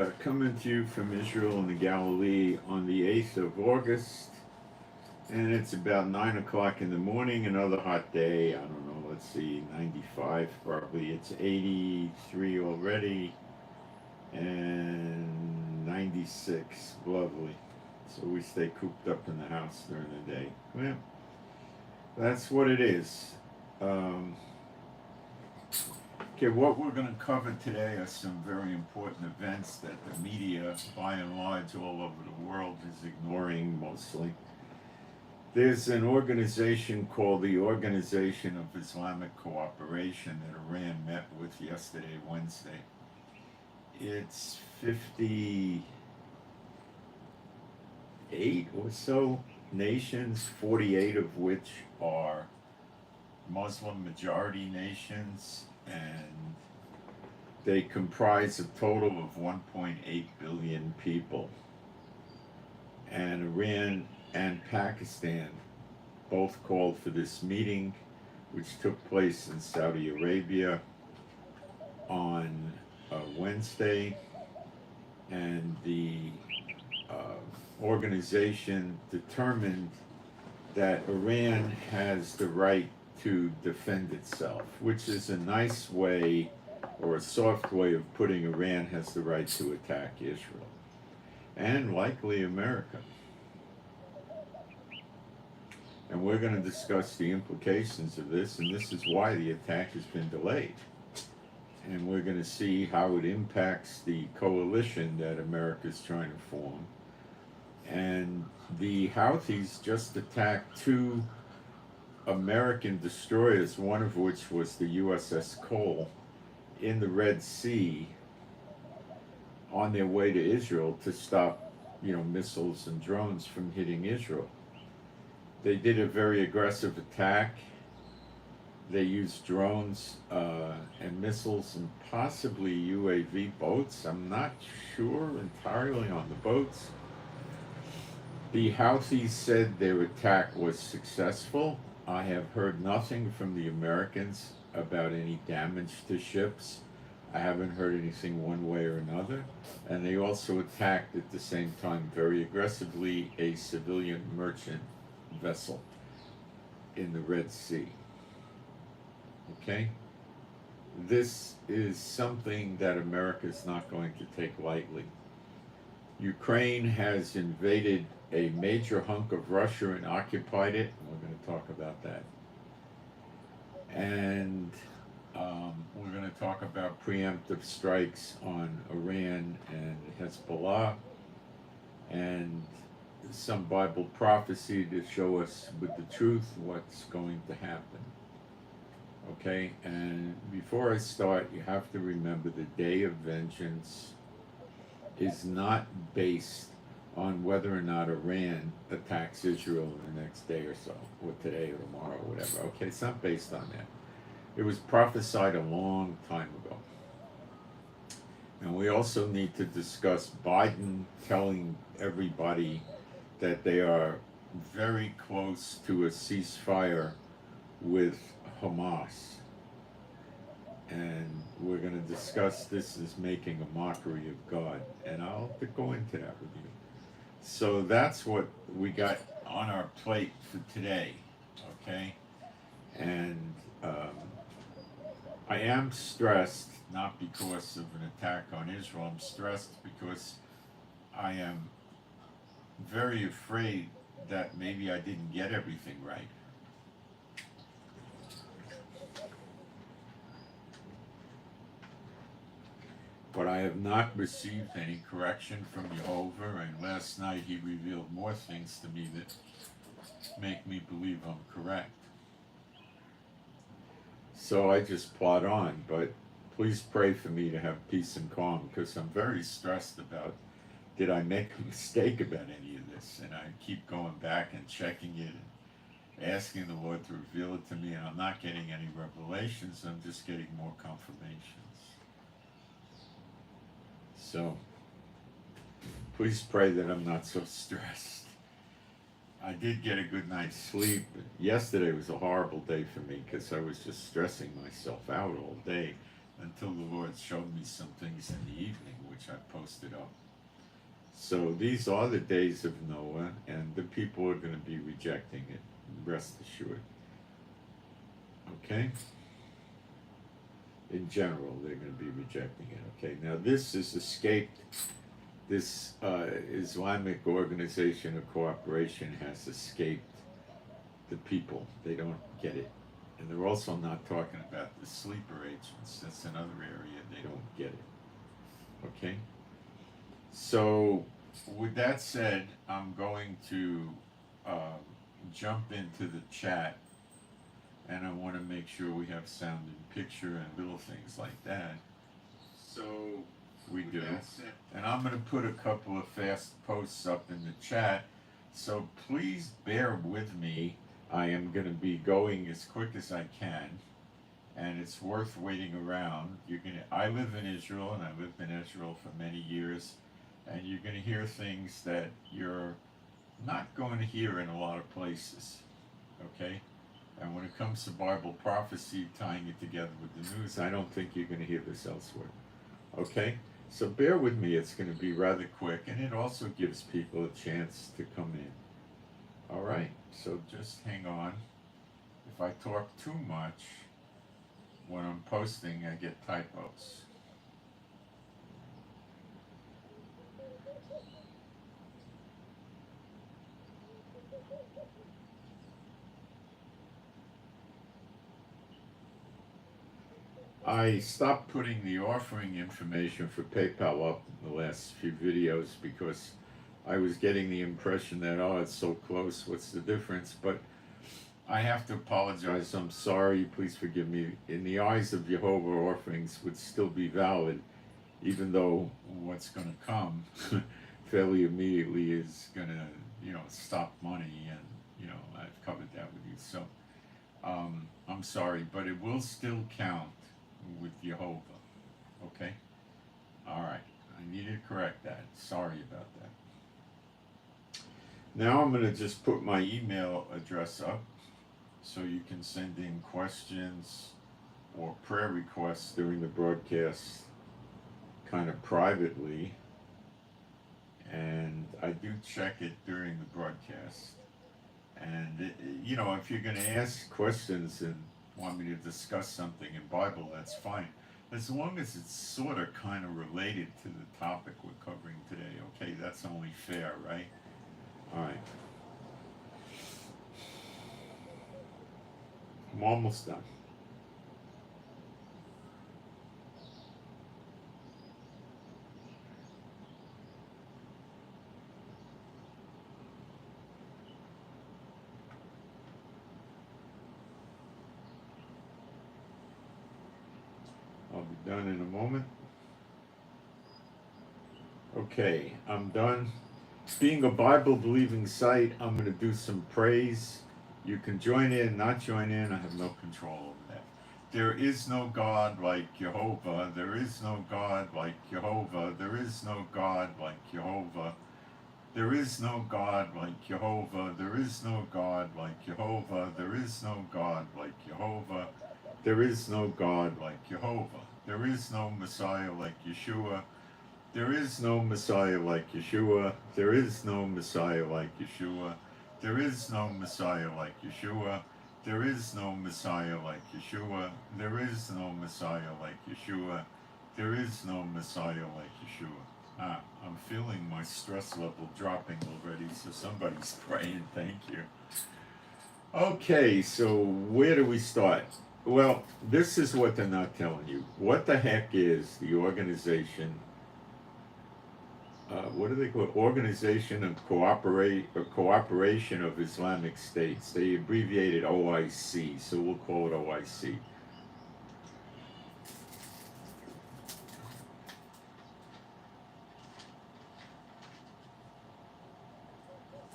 Coming to you from Israel and the Galilee on the 8th of August, and it's about 9 o'clock in the morning, another hot day. I don't know, let's see, 95 probably. It's 83 already, and 96. Lovely. So we stay cooped up in the house during the day. Well, that's what it is. Um, Okay, what we're going to cover today are some very important events that the media, by and large, all over the world is ignoring mostly. There's an organization called the Organization of Islamic Cooperation that Iran met with yesterday, Wednesday. It's 58 or so nations, 48 of which are Muslim majority nations, and they comprise a total of 1.8 billion people. And Iran and Pakistan both called for this meeting, which took place in Saudi Arabia on Wednesday. And the organization determined that Iran has the right to defend itself, which is a nice way or a soft way of putting Iran has the right to attack Israel and likely America. And we're going to discuss the implications of this, and this is why the attack has been delayed. And we're going to see how it impacts the coalition that America is trying to form. And the Houthis just attacked two American destroyers, one of which was the USS Cole, in the Red Sea on their way to Israel to stop, missiles and drones from hitting Israel. They did a very aggressive attack. They used drones and missiles and possibly UAV boats. I'm not sure entirely on the boats. The Houthis said their attack was successful. I have heard nothing from the Americans about any damage to ships. I haven't heard anything one way or another. And they also attacked at the same time very aggressively a civilian merchant vessel in the Red Sea. Okay? This is something that America is not going to take lightly. Ukraine has invaded a major hunk of Russia and occupied it. We're going to talk about that. And we're going to talk about preemptive strikes on Iran and Hezbollah, and some Bible prophecy to show us with the truth what's going to happen. Okay, and before I start, you have to remember the day of vengeance is not based on whether or not Iran attacks Israel in the next day or so, or today or tomorrow or whatever. Okay, it's not based on that. It was prophesied a long time ago. And we also need to discuss Biden telling everybody that they are very close to a ceasefire with Hamas. And we're going to discuss this as making a mockery of God. And I'll go into that with you. So that's what we got on our plate for today, okay? And I am stressed, not because of an attack on Israel. I'm stressed because I am very afraid that maybe I didn't get everything right. But I have not received any correction from Jehovah, and last night he revealed more things to me that make me believe I'm correct. So I just plod on, but please pray for me to have peace and calm, because I'm very stressed about, did I make a mistake about any of this? And I keep going back and checking it and asking the Lord to reveal it to me, and I'm not getting any revelations, I'm just getting more confirmations. So, please pray that I'm not so stressed. I did get a good night's sleep. Yesterday was a horrible day for me because I was just stressing myself out all day until the Lord showed me some things in the evening which which I posted up. So these are the days of Noah, and the people are going to be rejecting it, rest assured. Okay? In general, they're going to be rejecting it. Okay, now this is escaped. This Islamic organization of cooperation has escaped the people. They don't get it. And they're also not talking about the sleeper agents. That's another area they don't get it. Okay? So, with that said, I'm going to jump into the chat, and I want to make sure we have sound and picture and little things like that. So, we do. And I'm going to put a couple of fast posts up in the chat, so please bear with me. I am going to be going as quick as I can, and it's worth waiting around. I live in Israel, and I lived in Israel for many years, and you're going to hear things that you're not going to hear in a lot of places, okay? And when it comes to Bible prophecy, tying it together with the news, I don't think you're going to hear this elsewhere, okay? So bear with me, it's going to be rather quick, and it also gives people a chance to come in. All right, so just hang on. If I talk too much, when I'm posting, I get typos. I stopped putting the offering information for PayPal up in the last few videos because I was getting the impression that, oh, it's so close, what's the difference? But I have to apologize, I'm sorry, please forgive me. In the eyes of Jehovah, offerings would still be valid, even though what's going to come fairly immediately is going to, stop money, and, I've covered that with you. So, I'm sorry, but it will still count with Jehovah, okay? All right, I needed to correct that. Sorry about that. Now I'm going to just put my email address up so you can send in questions or prayer requests during the broadcast kind of privately. And I do check it during the broadcast. And, if you're going to ask questions and want me to discuss something in Bible, that's fine. As long as it's sort of kind of related to the topic we're covering today, okay? That's only fair, right? All right. I'm almost done. I'll be done in a moment. Okay, I'm done. Being a Bible-believing site, I'm going to do some praise. You can join in, not join in. I have no control over that. There is no God like Jehovah. There is no God like Jehovah. There is no God like Jehovah. There is no God like Jehovah. There is no God like Jehovah. There is no God like Jehovah. There is no God like Jehovah. There is no Messiah like Yeshua. There is no Messiah like Yeshua. There is no Messiah like Yeshua. There is no Messiah like Yeshua. There is no Messiah like Yeshua. There is no Messiah like Yeshua. There is no Messiah like Yeshua. I'm feeling my stress level dropping already, so somebody's praying. Thank you. Okay, so where do we start? Well, this is what they're not telling you. What the heck is the organization? What do they call it? Organization of Cooperation of Islamic States. They abbreviated OIC, so we'll call it OIC.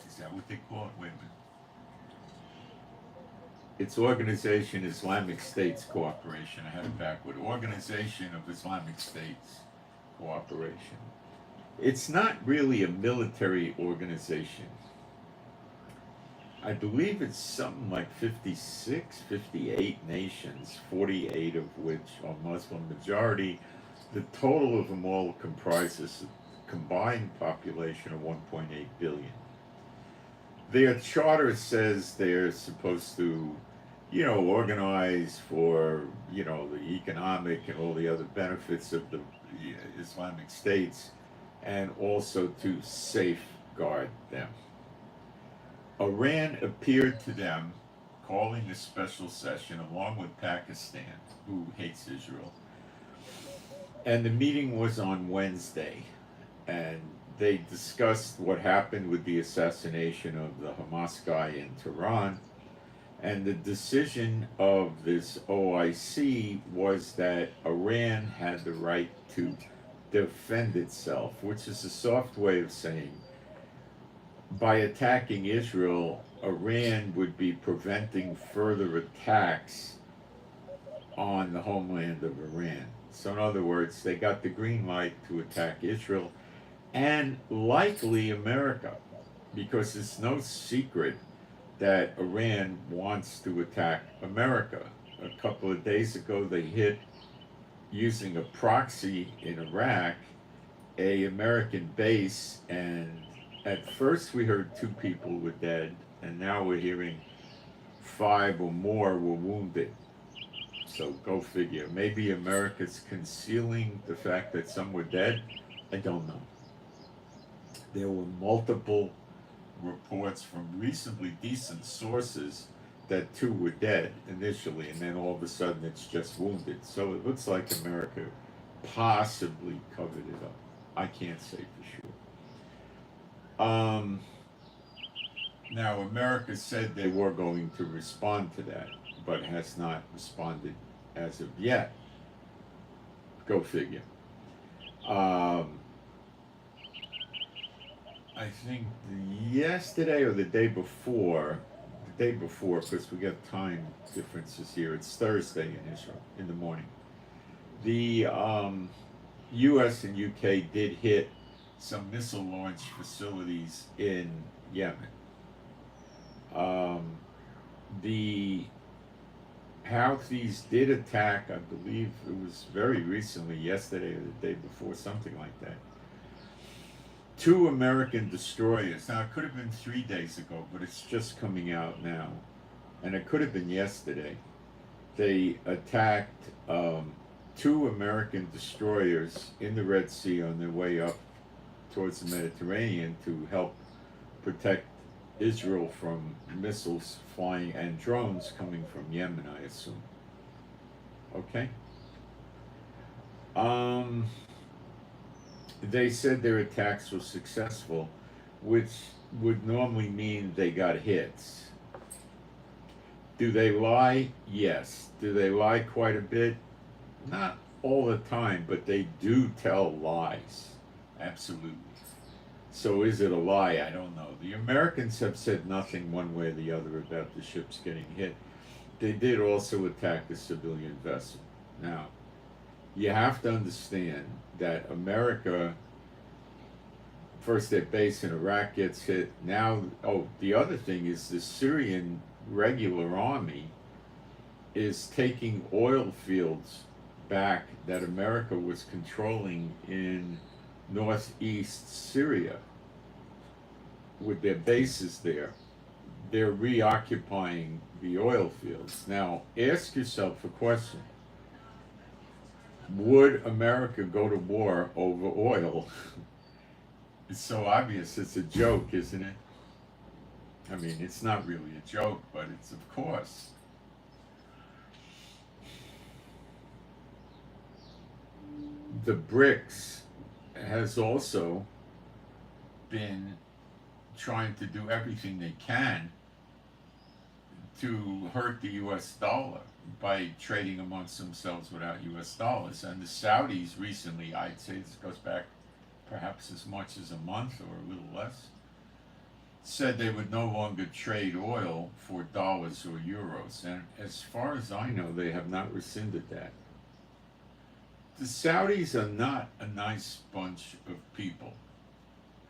Is that what they call it? Wait a minute. It's Organization Islamic States Cooperation. I had it backward. Organization of Islamic States Cooperation. It's not really a military organization. I believe it's something like 56, 58 nations, 48 of which are Muslim majority, The total of them all comprises a combined population of 1.8 billion. Their charter says they're supposed to, organize for, the economic and all the other benefits of the Islamic states, and also to safeguard them. Iran appeared to them, calling a special session along with Pakistan, who hates Israel. And the meeting was on Wednesday, and they discussed what happened with the assassination of the Hamas guy in Tehran. And the decision of this OIC was that Iran had the right to defend itself, which is a soft way of saying by attacking Israel, Iran would be preventing further attacks on the homeland of Iran. So in other words, they got the green light to attack Israel and likely America, because it's no secret that Iran wants to attack America. A couple of days ago, they hit, using a proxy in Iraq, a American base, and at first we heard 2 people were dead, and now we're hearing 5 or more were wounded. So go figure. Maybe America's concealing the fact that some were dead. I don't know. There were multiple reports from reasonably decent sources that 2 were dead initially, and then all of a sudden it's just wounded. So it looks like America possibly covered it up. I can't say for sure. Now, America said they were going to respond to that, but has not responded as of yet. Go figure. I think yesterday or the day before, because we got time differences here, it's Thursday in Israel in the morning. The US and UK did hit some missile launch facilities in Yemen. The Houthis did attack, I believe it was very recently, yesterday or the day before, something like that, 2 American destroyers. Now, it could have been 3 days ago, but it's just coming out now. And it could have been yesterday. They attacked 2 American destroyers in the Red Sea on their way up towards the Mediterranean to help protect Israel from missiles flying and drones coming from Yemen, I assume. Okay? They said their attacks were successful, which would normally mean they got hits. Do they lie? Yes. Do they lie quite a bit? Not all the time, but they do tell lies. Absolutely. So is it a lie? I don't know. The Americans have said nothing one way or the other about the ships getting hit. They did also attack a civilian vessel. Now, you have to understand that America, first their base in Iraq gets hit. Now, the other thing is the Syrian regular army is taking oil fields back that America was controlling in northeast Syria with their bases there. They're reoccupying the oil fields. Now, ask yourself a question. Would America go to war over oil? It's so obvious. It's a joke, isn't it? I mean, it's not really a joke, but it's of course. The BRICS has also been trying to do everything they can to hurt the US dollar by trading amongst themselves without US dollars. And the Saudis recently, I'd say this goes back perhaps as much as a month or a little less, said they would no longer trade oil for dollars or euros. And as far as I know, they have not rescinded that. The Saudis are not a nice bunch of people.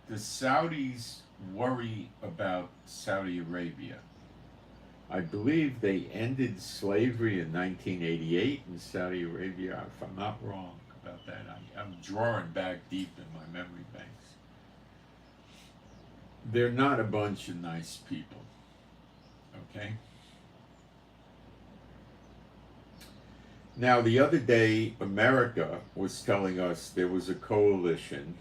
The Saudis worry about Saudi Arabia. I believe they ended slavery in 1988 in Saudi Arabia, if I'm not wrong about about that. I'm drawing back deep in my memory banks. They're not a bunch of nice people, okay? Now, the other day, America was telling us there was a coalition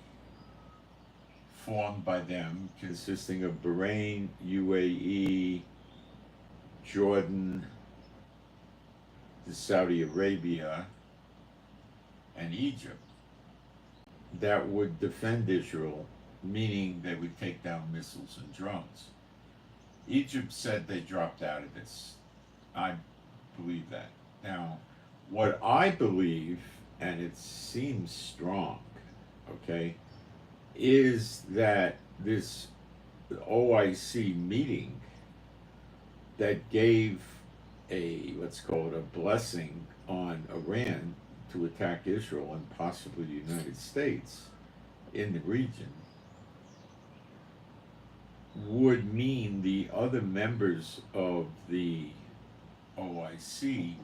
formed by them consisting of Bahrain, UAE, Jordan, Saudi Arabia, and Egypt that would defend Israel, meaning they would take down missiles and drones. Egypt said they dropped out of this. I believe that. Now, what I believe, and it seems strong, okay, is that this OIC meeting that gave a, let's call it a blessing on Iran to attack Israel and possibly the United States in the region would mean the other members of the OIC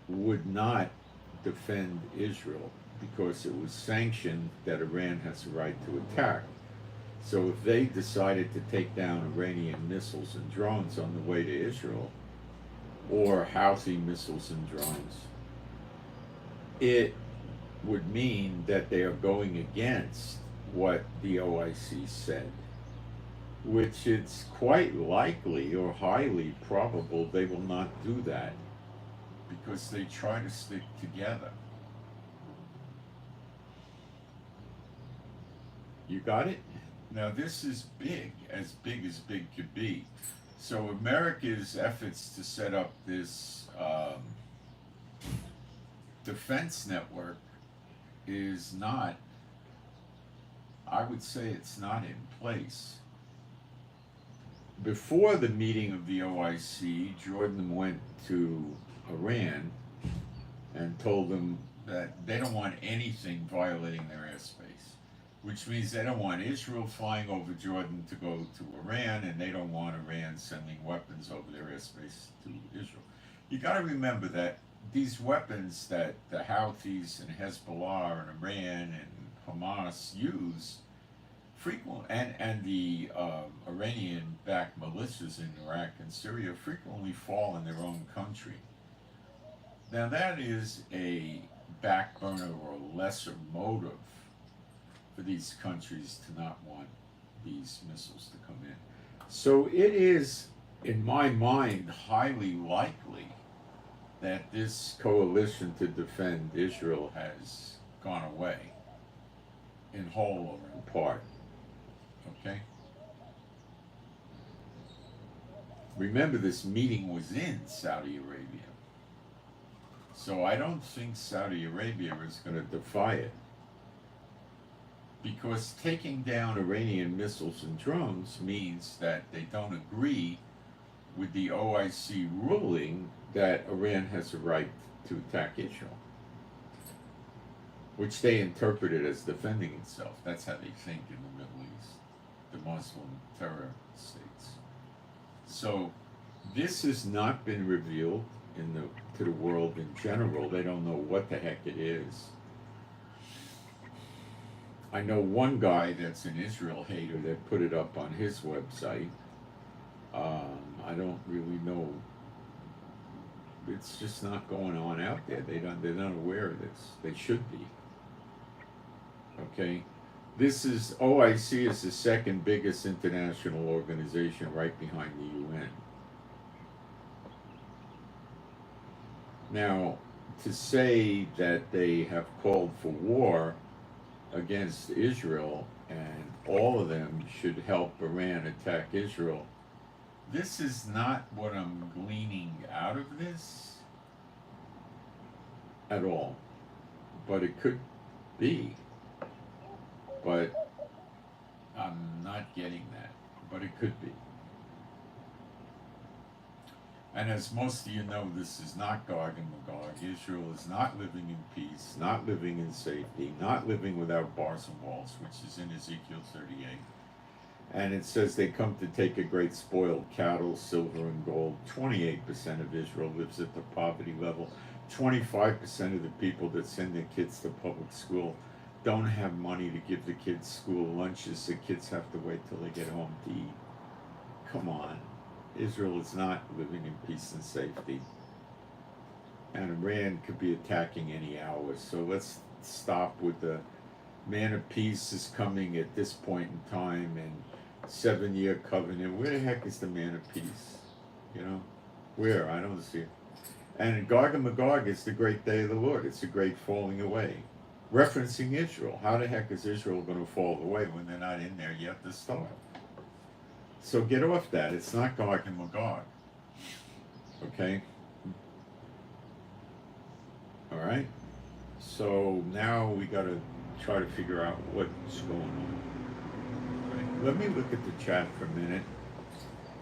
would not defend Israel because it was sanctioned that Iran has a right to attack. So if they decided to take down Iranian missiles and drones on the way to Israel, or Houthi missiles and drones, it would mean that they are going against what the OIC said, which it's quite likely or highly probable they will not do that because they try to stick together. You got it? Now this is big as big could be. So America's efforts to set up this defense network is not, I would say it's not in place. Before the meeting of the OIC, Jordan went to Iran and told them that they don't want anything violating their airspace, which means they don't want Israel flying over Jordan to go to Iran, and they don't want Iran sending weapons over their airspace to Israel. You got to remember that these weapons that the Houthis and Hezbollah and Iran and Hamas use frequently, and the Iranian-backed militias in Iraq and Syria frequently fall in their own country. Now that is a back burner or lesser motive for these countries to not want these missiles to come in. So it is, in my mind, highly likely that this coalition to defend Israel has gone away, in whole or in part. Okay? Remember, this meeting was in Saudi Arabia. So I don't think Saudi Arabia is going to defy it. Because taking down Iranian missiles and drones means that they don't agree with the OIC ruling that Iran has a right to attack Israel, which they interpreted as defending itself. That's how they think in the Middle East, the Muslim terror states. So this has not been revealed to the world in general. They don't know what the heck it is. I know one guy that's an Israel hater that put it up on his website. I don't really know. It's just not going on out there. They're not aware of this. They should be. Okay? OIC is the second biggest international organization right behind the UN. Now, to say that they have called for war against Israel and all of them should help Iran attack Israel, this is not what I'm gleaning out of this at all. But it could be. But I'm not getting that. But it could be. And as most of you know, this is not Gog and Magog. Israel is not living in peace, not living in safety, not living without bars and walls, which is in Ezekiel 38. And it says they come to take a great spoil, cattle, silver, and gold. 28% of Israel lives at the poverty level. 25% of the people that send their kids to public school don't have money to give the kids school lunches. The kids have to wait till they get home to eat. Come on. Israel is not living in peace and safety. And Iran could be attacking any hour. So let's stop with the man of peace is coming at this point in time and 7-year covenant. Where the heck is the man of peace? You know? Where? I don't see it. And Gog and Magog is the great day of the Lord. It's a great falling away. Referencing Israel. How the heck is Israel going to fall away when they're not in there yet to start? So get off that. It's not Gog and Magog. Okay? All right? So now we got to try to figure out what's going on. Right. Let me look at the chat for a minute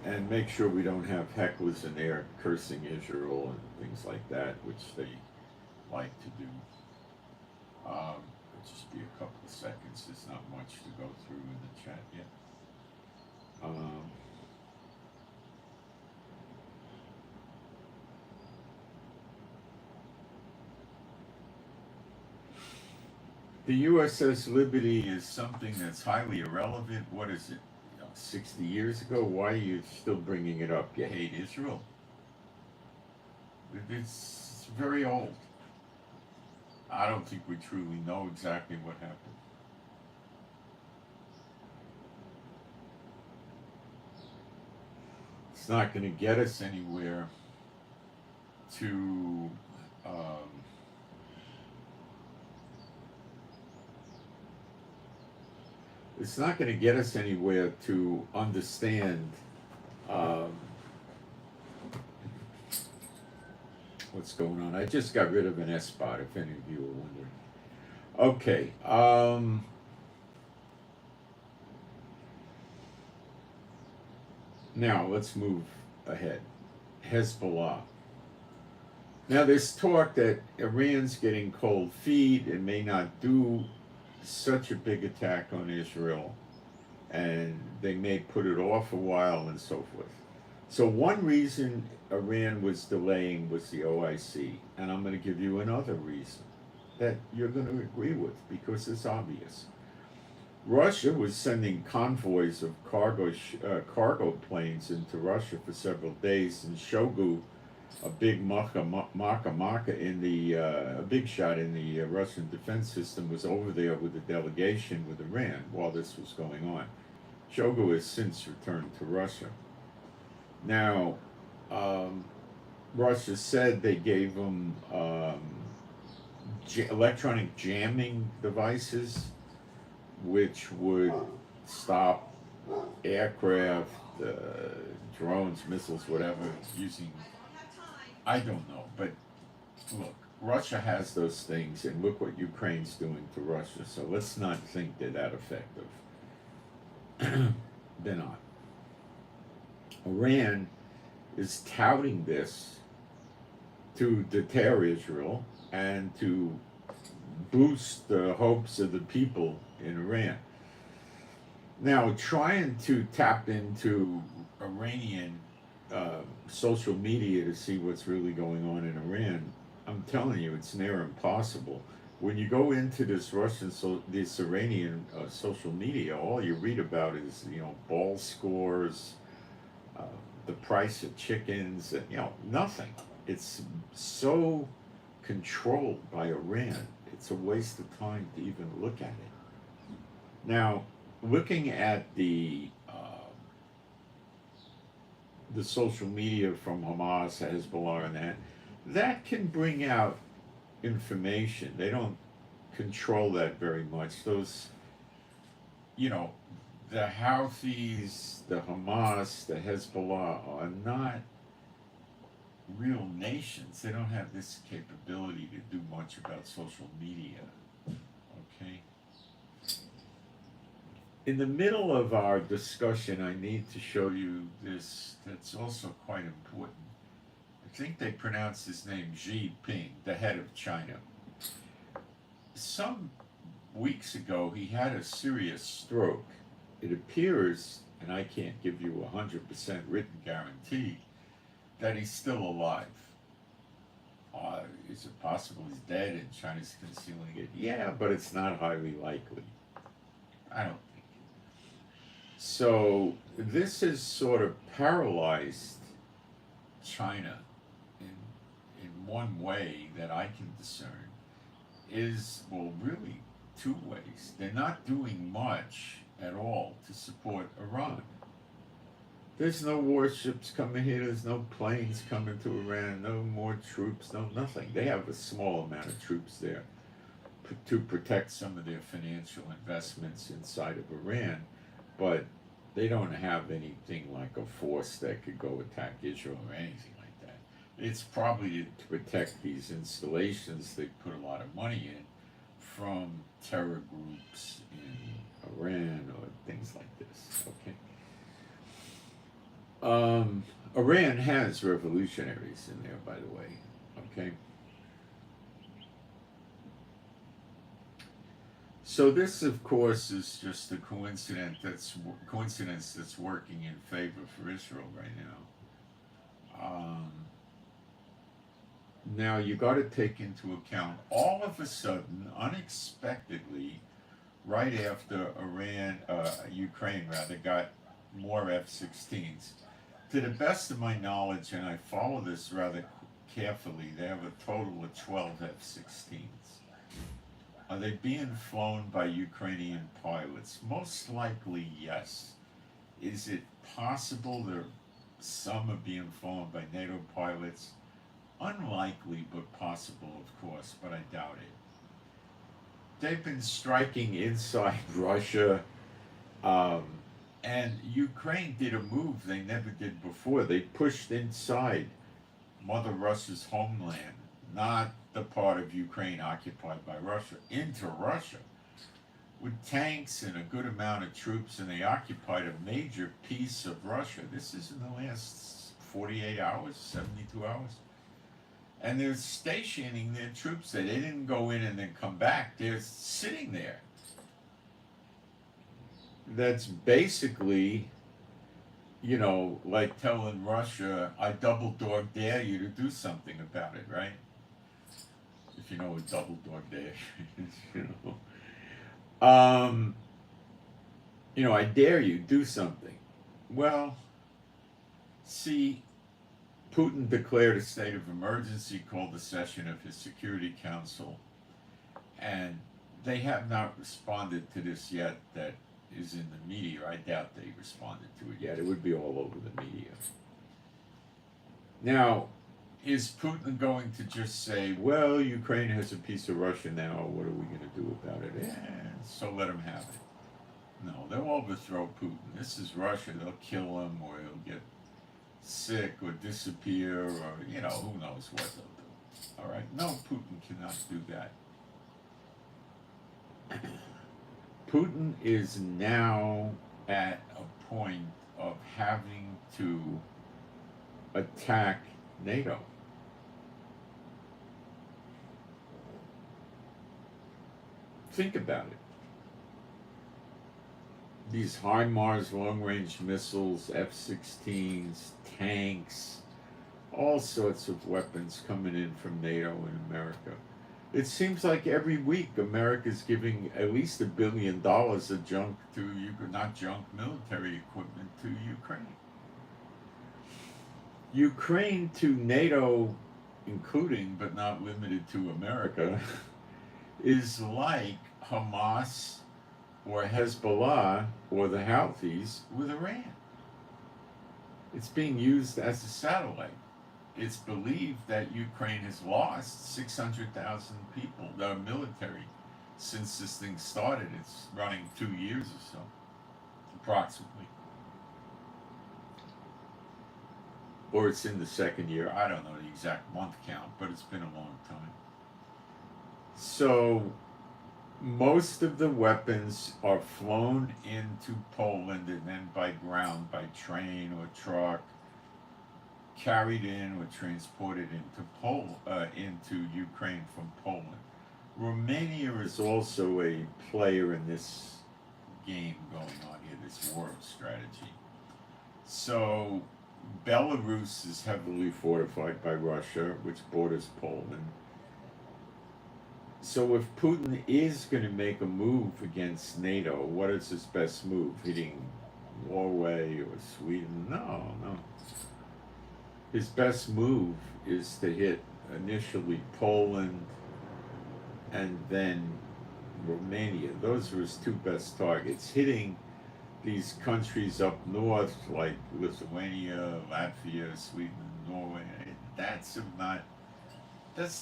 and make sure we don't have hecklers in there cursing Israel and things like that, which they like to do. It'll just be a couple of seconds. There's not much to go through in the chat yet. The USS Liberty is something that's highly irrelevant. What is it? 60 years ago? Why are you still bringing it up? You hate Israel? It's very old. I don't think we truly know exactly what happened. It's not going to get us anywhere to it's not going to get us anywhere to understand what's going on. I just got rid of an S spot, if any of you were wondering. Okay. Now let's move ahead. Hezbollah. Now there's talk that Iran's getting cold feet and may not do such a big attack on Israel, and they may put it off a while and so forth. So one reason Iran was delaying was the OIC, and I'm going to give you another reason that you're going to agree with because it's obvious. Russia was sending convoys of cargo planes into Russia for several days, and Shoigu, a big maka in the a big shot in the Russian defense system, was over there with a delegation with Iran while this was going on. Shoigu has since returned to Russia. Now, Russia said they gave them electronic jamming devices, which would stop aircraft, drones, missiles, whatever, using, I don't know, but look, Russia has those things, and look what Ukraine's doing to Russia, so let's not think they're that effective. They're not. Iran is touting this to deter Israel and to boost the hopes of the people in Iran. Now, trying to tap into Iranian social media to see what's really going on in Iran, I'm telling you, it's near impossible. When you go into this Iranian social media, all you read about is, ball scores, the price of chickens, and, nothing. It's so controlled by Iran. It's a waste of time to even look at it. Now, looking at the social media from Hamas, Hezbollah, and that can bring out information. They don't control that very much. Those, the Houthis, the Hamas, the Hezbollah are not real nations. They don't have this capability to do much about social media. Okay? In the middle of our discussion, I need to show you this that's also quite important. I think they pronounce his name Xi Jinping, the head of China. Some weeks ago, he had a serious stroke. It appears, and I can't give you a 100% written guarantee, that he's still alive. Is it possible he's dead and China's concealing it? Yeah, but it's not highly likely. I don't think. So this has sort of paralyzed China in one way that I can discern is, well, really two ways. They're not doing much at all to support Iran. There's no warships coming here, there's no planes coming to Iran, no more troops, no nothing. They have a small amount of troops there to protect some of their financial investments inside of Iran, but they don't have anything like a force that could go attack Israel or anything like that. It's probably to protect these installations they put a lot of money in from terror groups in Iran or things like this, okay? Iran has revolutionaries in there, by the way, okay? So this, of course, is just a coincidence that's working in favor for Israel right now. Now you got to take into account all of a sudden, unexpectedly, right after Ukraine rather got more F-16s. To the best of my knowledge, and I follow this rather carefully, they have a total of 12 F-16s. Are they being flown by Ukrainian pilots? Most likely, yes. Is it possible that some are being flown by NATO pilots? Unlikely, but possible, of course, but I doubt it. They've been striking inside Russia, and Ukraine did a move they never did before. They pushed inside Mother Russia's homeland, not the part of Ukraine occupied by Russia, into Russia with tanks and a good amount of troops, and they occupied a major piece of Russia. This is in the last 48 hours, 72 hours. And they're stationing their troops there. They didn't go in and then come back. They're sitting there. That's basically, like telling Russia, I double dog dare you to do something about it, right? If you know what double dog dare is, I dare you, do something. Well, see, Putin declared a state of emergency, called a session of his Security Council, and they have not responded to this yet. That is in the media. I doubt they responded to it yet. It would be all over the media. Now, is Putin going to just say, well, Ukraine has a piece of Russia now, what are we going to do about it? So let him have it. No, they'll overthrow Putin. This is Russia. They'll kill him, or he'll get sick or disappear, or, who knows what they'll do. All right? No, Putin cannot do that. Putin is now at a point of having to attack NATO. Think about it. These HIMARS, long-range missiles, F-16s, tanks, all sorts of weapons coming in from NATO and America. It seems like every week America's giving at least $1 billion of junk to not junk, military equipment to Ukraine. Ukraine to NATO, including but not limited to America, is like Hamas or Hezbollah or the Houthis with Iran. It's being used as a satellite. It's believed that Ukraine has lost 600,000 people, the military, since this thing started. It's running 2 years or so, approximately. Or it's in the second year. I don't know the exact month count, but it's been a long time. So most of the weapons are flown into Poland and then by ground, by train or truck, carried in or transported into Ukraine from Poland. Romania is also a player in this game going on here, this war of strategy. So Belarus is heavily fortified by Russia, which borders Poland. So if Putin is going to make a move against NATO, what is his best move? Hitting Norway or Sweden? No, no. His best move is to hit initially Poland and then Romania. Those are his two best targets. Hitting these countries up north like Lithuania, Latvia, Sweden, Norway, that's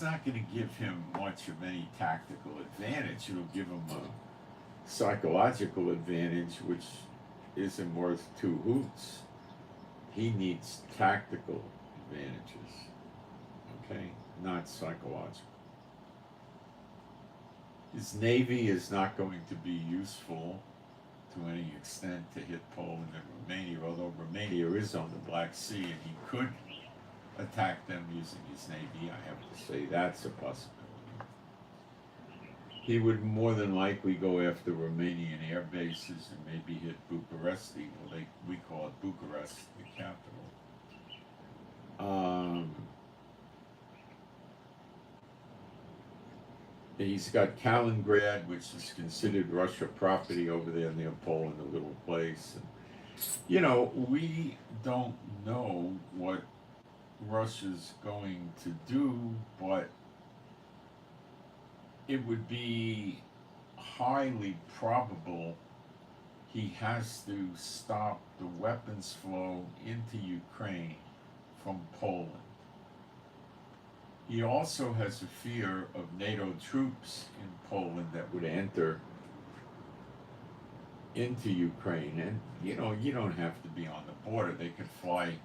not going to give him much of any tactical advantage. It'll give him a psychological advantage, which isn't worth two hoots. He needs tactical advantages, okay, not psychological. His navy is not going to be useful to any extent to hit Poland and Romania, although Romania is on the Black Sea and he could attack them using his navy. I have to say that's a possibility. He would more than likely go after Romanian air bases and maybe hit Bucharesti. Well, we call it Bucharest, the capital. He's got Kaliningrad, which is considered Russia property over there near Poland, a little place. And, you know, we don't know what Russia's going to do, but it would be highly probable he has to stop the weapons flow into Ukraine from Poland. He also has a fear of NATO troops in Poland that would enter into Ukraine. And, you know, you don't have to be on the border. They could fly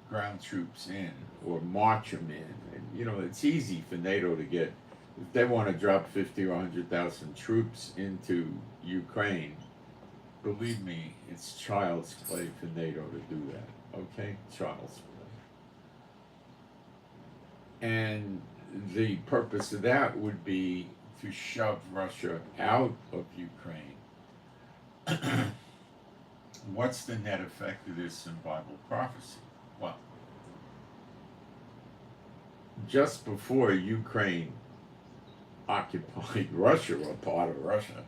ground troops in or march them in. And, you know, it's easy for NATO to get, if they want to drop 50 or 100,000 troops into Ukraine, believe me, it's child's play for NATO to do that, okay? Child's play. And the purpose of that would be to shove Russia out of Ukraine. What's the net effect of this in Bible prophecy? Well, just before Ukraine occupied Russia, or part of Russia,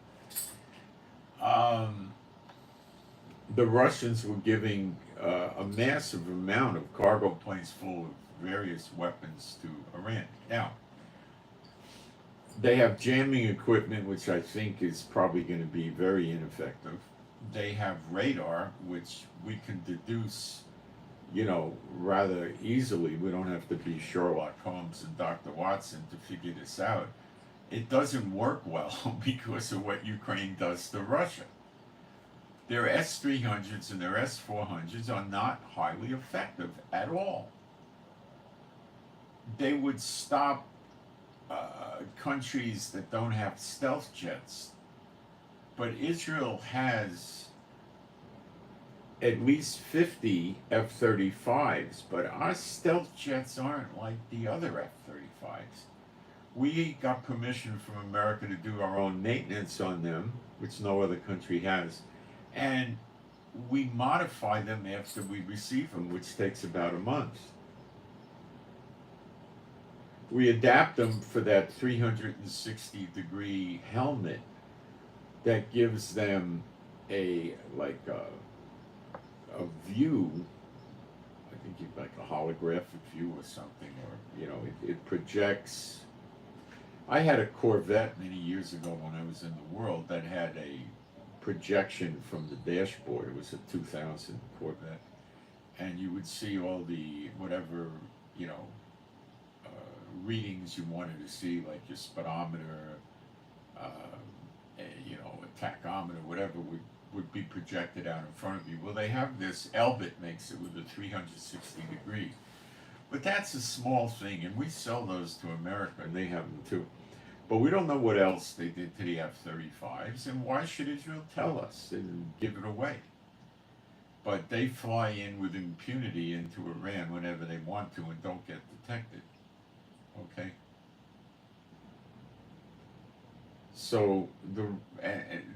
the Russians were giving a massive amount of cargo planes full of various weapons to Iran. Now, they have jamming equipment, which I think is probably going to be very ineffective. They have radar, which we can deduce, you know, rather easily. We don't have to be Sherlock Holmes and Dr. Watson to figure this out. It doesn't work well because of what Ukraine does to Russia. Their S-300s and their S-400s are not highly effective at all. They would stop countries that don't have stealth jets. But Israel has at least 50 F-35s, but our stealth jets aren't like the other F-35s. We got permission from America to do our own maintenance on them, which no other country has, and we modify them after we receive them, which takes about a month. We adapt them for that 360-degree helmet that gives them a view. I think you'd like a holographic view or something, or you know, it projects. I had a Corvette many years ago when I was in the world that had a projection from the dashboard. It was a 2000 Corvette, and you would see all the whatever, you know, readings you wanted to see, like your speedometer, you know, a tachometer, whatever would be projected out in front of you. Well, they have this, Elbit makes it with a 360 degree. But that's a small thing, and we sell those to America, and they have them too. But we don't know what else they did to the F-35s, and why should Israel tell us and give it away? But they fly in with impunity into Iran whenever they want to and don't get detected. Okay? So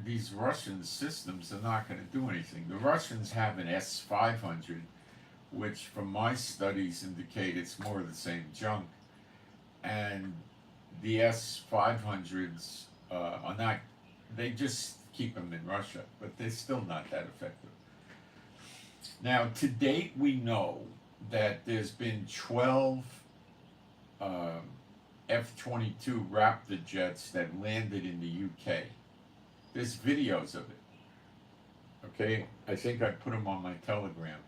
these Russian systems are not going to do anything. The Russians have an S-500, which from my studies indicate it's more of the same junk. And the S-500s are not, they just keep them in Russia, but they're still not that effective. Now, to date, we know that there's been 12 F-22 Raptor jets that landed in the UK. There's videos of it. Okay, I think I put them on my Telegram.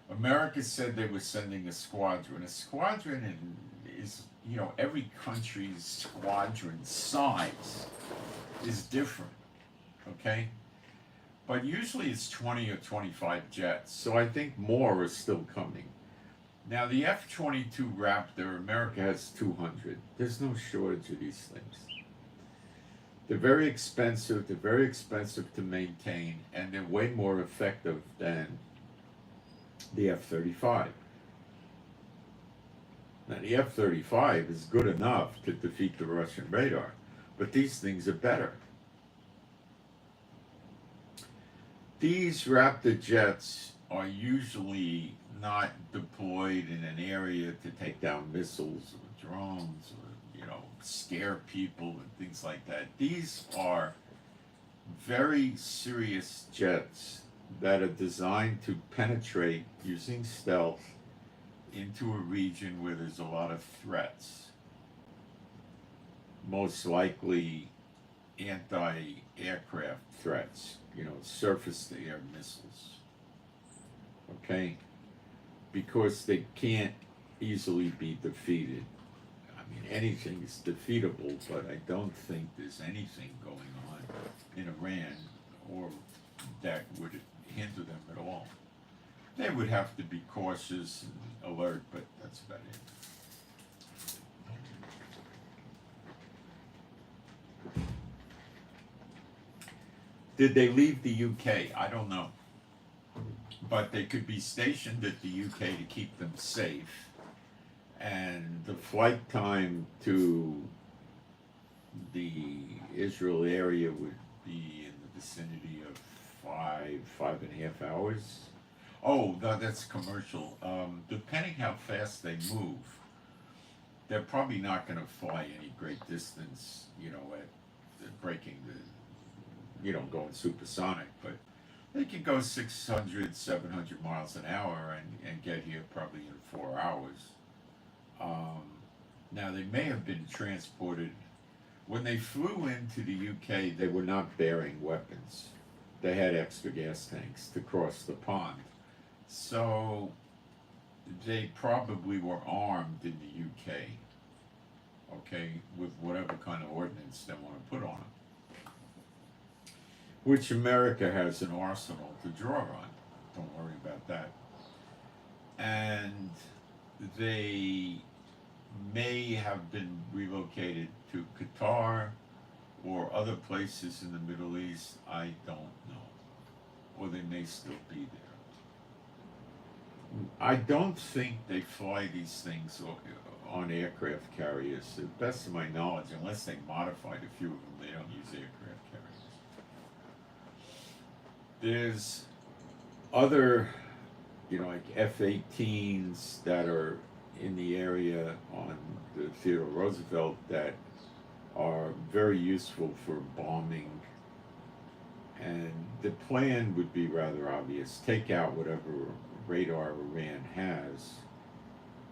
America said they were sending a squadron. A squadron is, you know, every country's squadron size is different. Okay? But usually it's 20 or 25 jets. So I think more are still coming. Now, the F-22 Raptor, America has 200. There's no shortage of these things. They're very expensive to maintain, and they're way more effective than the F-35. Now, the F-35 is good enough to defeat the Russian radar, but these things are better. These Raptor jets are usually not deployed in an area to take down missiles or drones or, you know, scare people and things like that. These are very serious jets that are designed to penetrate using stealth into a region where there's a lot of threats. Most likely anti-aircraft threats, you know, surface-to-air missiles. Okay? Because they can't easily be defeated. I mean, anything is defeatable, but I don't think there's anything going on in Iran or that would hinder them at all. They would have to be cautious and alert, but that's about it. Did they leave the UK? I don't know. But they could be stationed at the UK to keep them safe. And the flight time to the Israel area would be in the vicinity of 5.5 hours. Oh, no, that's commercial. Depending how fast they move, they're probably not going to fly any great distance, you know, at breaking the, you know, going supersonic, but they can go 600, 700 miles an hour and get here probably in 4 hours. Now, they may have been transported. When they flew into the UK, they were not bearing weapons. They had extra gas tanks to cross the pond. So they probably were armed in the UK, okay, with whatever kind of ordnance they want to put on them. Which America has an arsenal to draw on. Don't worry about that. And they may have been relocated to Qatar or other places in the Middle East. I don't know. Or they may still be there. I don't think they fly these things on aircraft carriers. To the best of my knowledge, unless they modified a few of them, they don't use aircraft carriers. There's other, you know, like F-18s that are in the area on the Theodore Roosevelt that are very useful for bombing. And the plan would be rather obvious. Take out whatever radar Iran has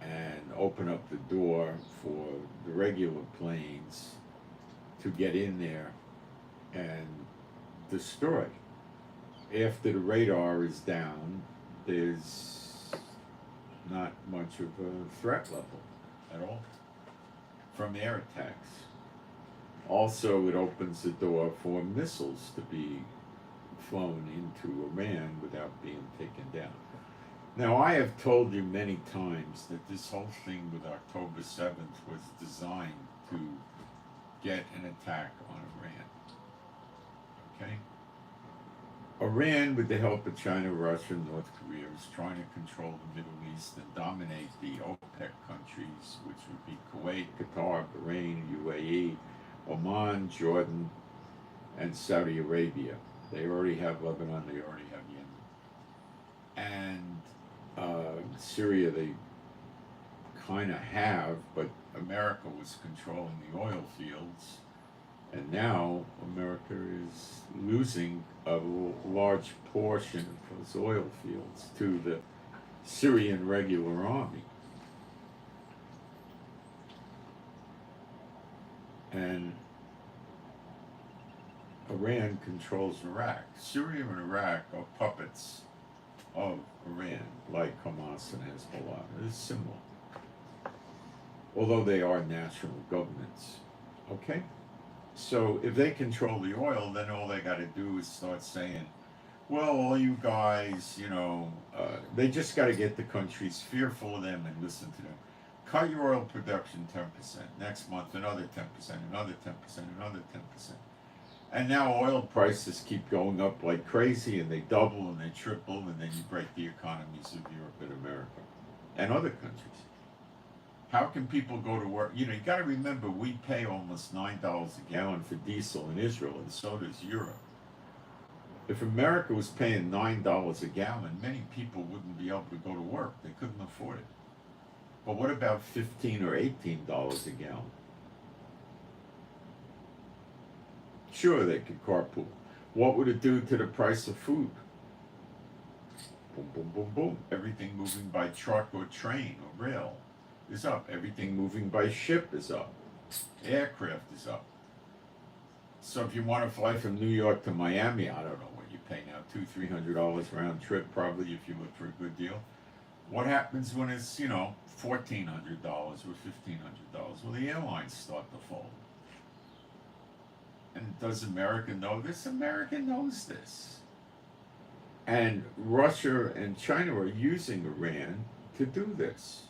and open up the door for the regular planes to get in there and destroy. After the radar is down, there's not much of a threat level at all from air attacks. Also, it opens the door for missiles to be flown into Iran without being taken down. Now, I have told you many times that this whole thing with October 7th was designed to get an attack on Iran. Okay? Iran, with the help of China, Russia, and North Korea, is trying to control the Middle East and dominate the OPEC countries, which would be Kuwait, Qatar, Bahrain, UAE, Oman, Jordan, and Saudi Arabia. They already have Lebanon, they already have Yemen. And Syria they kind of have, but America was controlling the oil fields, and now America is losing a large portion of those oil fields to the Syrian regular army. And Iran controls Iraq. Syria and Iraq are puppets of Iran, like Hamas and Hezbollah. It's similar. Although they are national governments. Okay? So if they control the oil, then all they got to do is start saying, well, all you guys, they just got to get the countries fearful of them and listen to them. Cut your oil production 10%. Next month, another 10%, another 10%, another 10%. And now oil prices keep going up like crazy, and they double and they triple, and then you break the economies of Europe and America and other countries. How can people go to work? You got to remember, we pay almost $9 a gallon for diesel in Israel, and so does Europe. If America was paying $9 a gallon, many people wouldn't be able to go to work. They couldn't afford it. But what about $15 or $18 a gallon? Sure, they could carpool. What would it do to the price of food? Boom, boom, boom, boom. Everything moving by truck or train or rail is up. Everything moving by ship is up. Aircraft is up. So if you want to fly from New York to Miami, I don't know what you pay now, $200-300 round trip probably if you look for a good deal. What happens when it's, $1,400 or $1,500? Well, the airlines start to fold. And does America know this? America knows this. And Russia and China are using Iran to do this.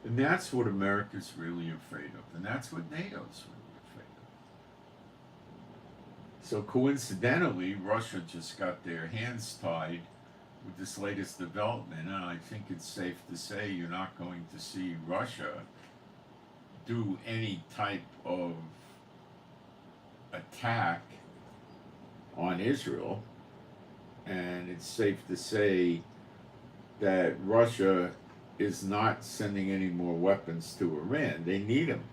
And that's what America's really afraid of. And that's what NATO's really afraid of. So coincidentally, Russia just got their hands tied with this latest development. And I think it's safe to say you're not going to see Russia do any type of attack on Israel. And it's safe to say that Russia is not sending any more weapons to Iran. They need them.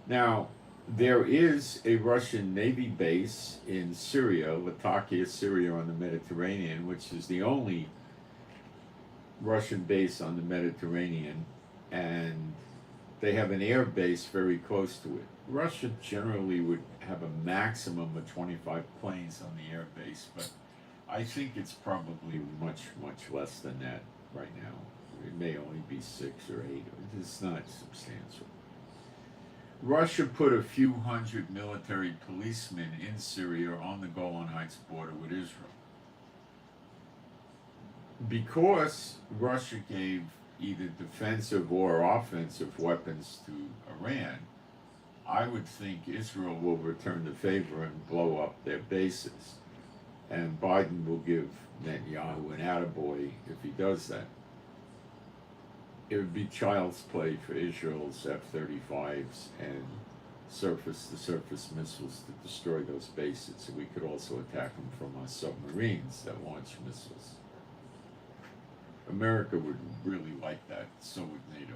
Now, there is a Russian Navy base in Syria, Latakia, Syria, on the Mediterranean, which is the only Russian base on the Mediterranean, and they have an air base very close to it. Russia generally would have a maximum of 25 planes on the air base, but I think it's probably much, much less than that right now. It may only be 6 or 8. It's not substantial. Russia put a few hundred military policemen in Syria on the Golan Heights border with Israel. Because Russia gave either defensive or offensive weapons to Iran, I would think Israel will return the favor and blow up their bases. And Biden will give Netanyahu an attaboy if he does that. It would be child's play for Israel's F-35s and surface-to-surface missiles to destroy those bases. We could also attack them from our submarines that launch missiles. America would really like that, so would NATO.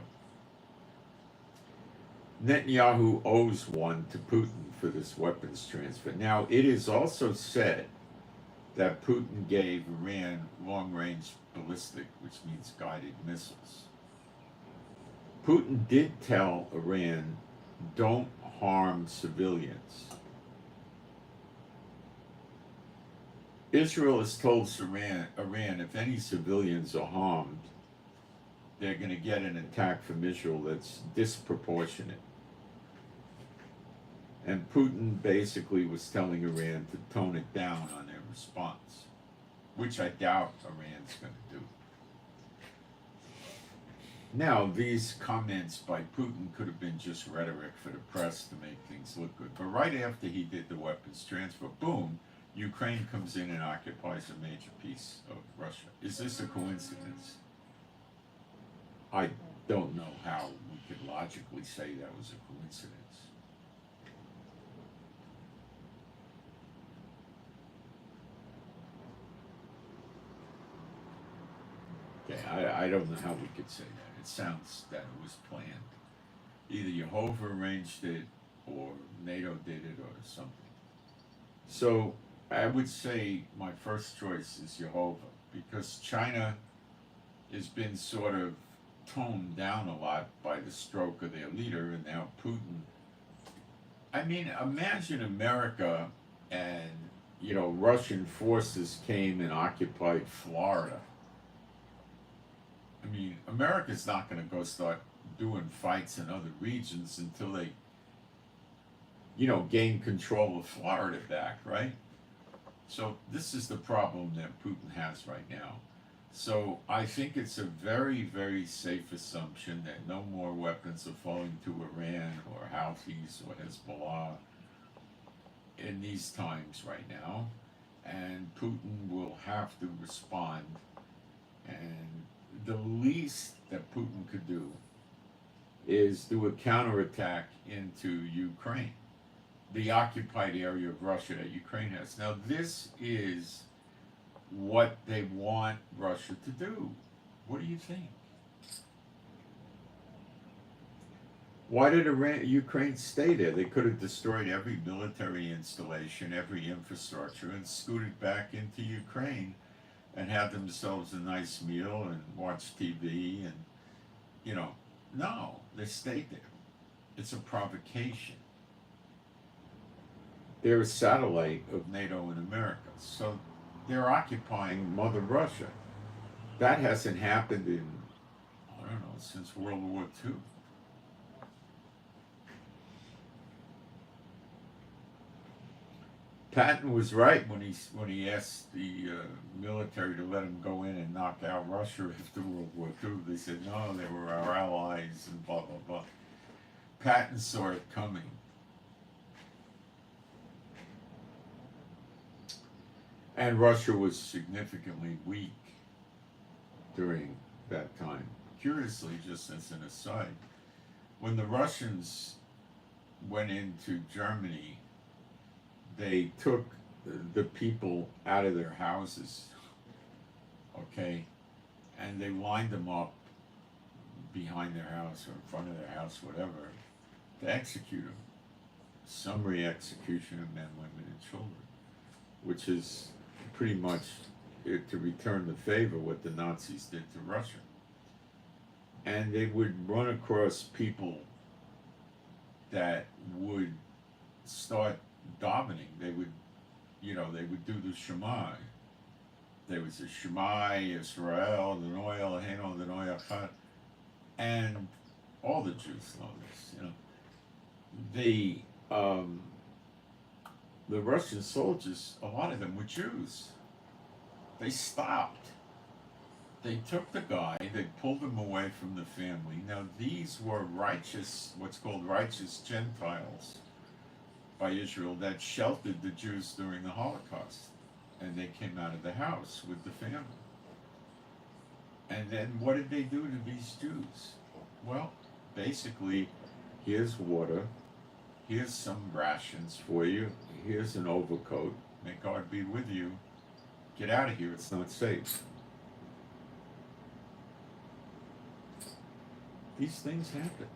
Netanyahu owes one to Putin for this weapons transfer. Now, it is also said that Putin gave Iran long-range ballistic, which means guided missiles. Putin did tell Iran, don't harm civilians. Israel has told Iran if any civilians are harmed, they're going to get an attack from Israel that's disproportionate. And Putin basically was telling Iran to tone it down on their response, which I doubt Iran's going to do. Now, these comments by Putin could have been just rhetoric for the press to make things look good. But right after he did the weapons transfer, boom, Ukraine comes in and occupies a major piece of Russia. Is this a coincidence? I don't know how we could logically say that was a coincidence. I don't know how we could say that. It sounds that it was planned. Either Jehovah arranged it, or NATO did it, or something. So I would say my first choice is Jehovah, because China has been sort of toned down a lot by the stroke of their leader, and now Putin. I mean, imagine America and, Russian forces came and occupied Florida. I mean, America's not going to go start doing fights in other regions until they, gain control of Florida back, right? So this is the problem that Putin has right now. So I think it's a very, very safe assumption that no more weapons are flowing to Iran or Houthis or Hezbollah in these times right now. And Putin will have to respond. And the least that Putin could do is do a counterattack into Ukraine, the occupied area of Russia that Ukraine has. Now, this is what they want Russia to do. What do you think? Why did Ukraine stay there? They could have destroyed every military installation, every infrastructure, and scooted back into Ukraine and had themselves a nice meal and watch TV and, no, they stayed there. It's a provocation. They're a satellite of NATO and America. So they're occupying Mother Russia. That hasn't happened in, I don't know, since World War II. Patton was right when he asked the military to let him go in and knock out Russia after World War II. They said, no, they were our allies and blah, blah, blah. Patton saw it coming. And Russia was significantly weak during that time. Curiously, just as an aside, when the Russians went into Germany, they took the people out of their houses, okay, and they lined them up behind their house or in front of their house, whatever, to execute them. Summary execution of men, women, and children, which is pretty much to return the favor what the Nazis did to Russia. And they would run across people that would start davening. They would, they would do the Shema. There was a Shema, Israel, the Noel, Heno, the Noel, and all the Jews know this. The Russian soldiers, a lot of them were Jews. They stopped. They took the guy, they pulled him away from the family. Now these were righteous, what's called righteous Gentiles by Israel that sheltered the Jews during the Holocaust. And they came out of the house with the family. And then what did they do to these Jews? Well, basically, here's water, here's some rations for you, here's an overcoat, may God be with you, get out of here, it's not safe. These things happen.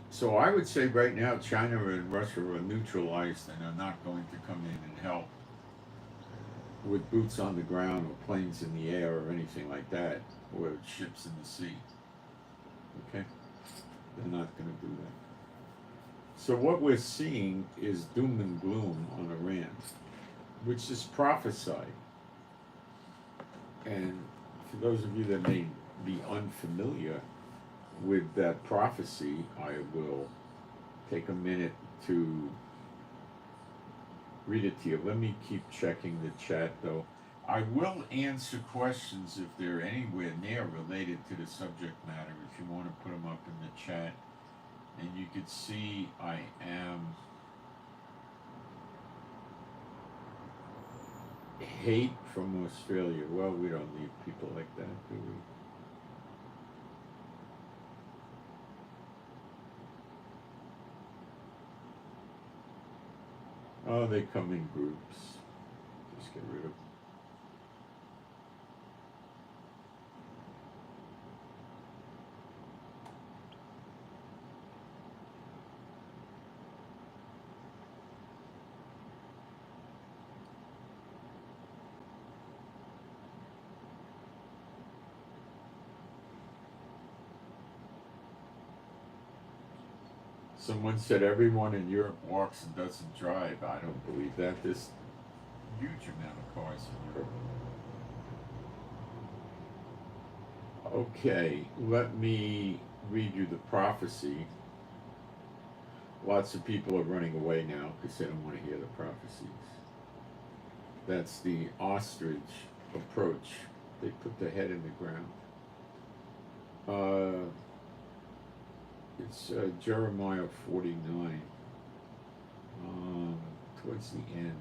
So I would say right now China and Russia are neutralized and are not going to come in and help with boots on the ground or planes in the air or anything like that, or ships in the sea. Okay? They're not going to do that. So what we're seeing is doom and gloom on Iran, which is prophesied. And for those of you that may be unfamiliar with that prophecy, I will take a minute to read it to you. Let me keep checking the chat though. I will answer questions if they're anywhere near related to the subject matter, if you want to put them up in the chat. And you could see I am hate from Australia. Well, we don't need people like that, do we? Oh, they come in groups. Just get rid of them. Someone said everyone in Europe walks and doesn't drive. I don't believe that. There's a huge amount of cars in Europe. Okay, let me read you the prophecy. Lots of people are running away now because they don't want to hear the prophecies. That's the ostrich approach. They put the head in the ground. It's Jeremiah 49, towards the end.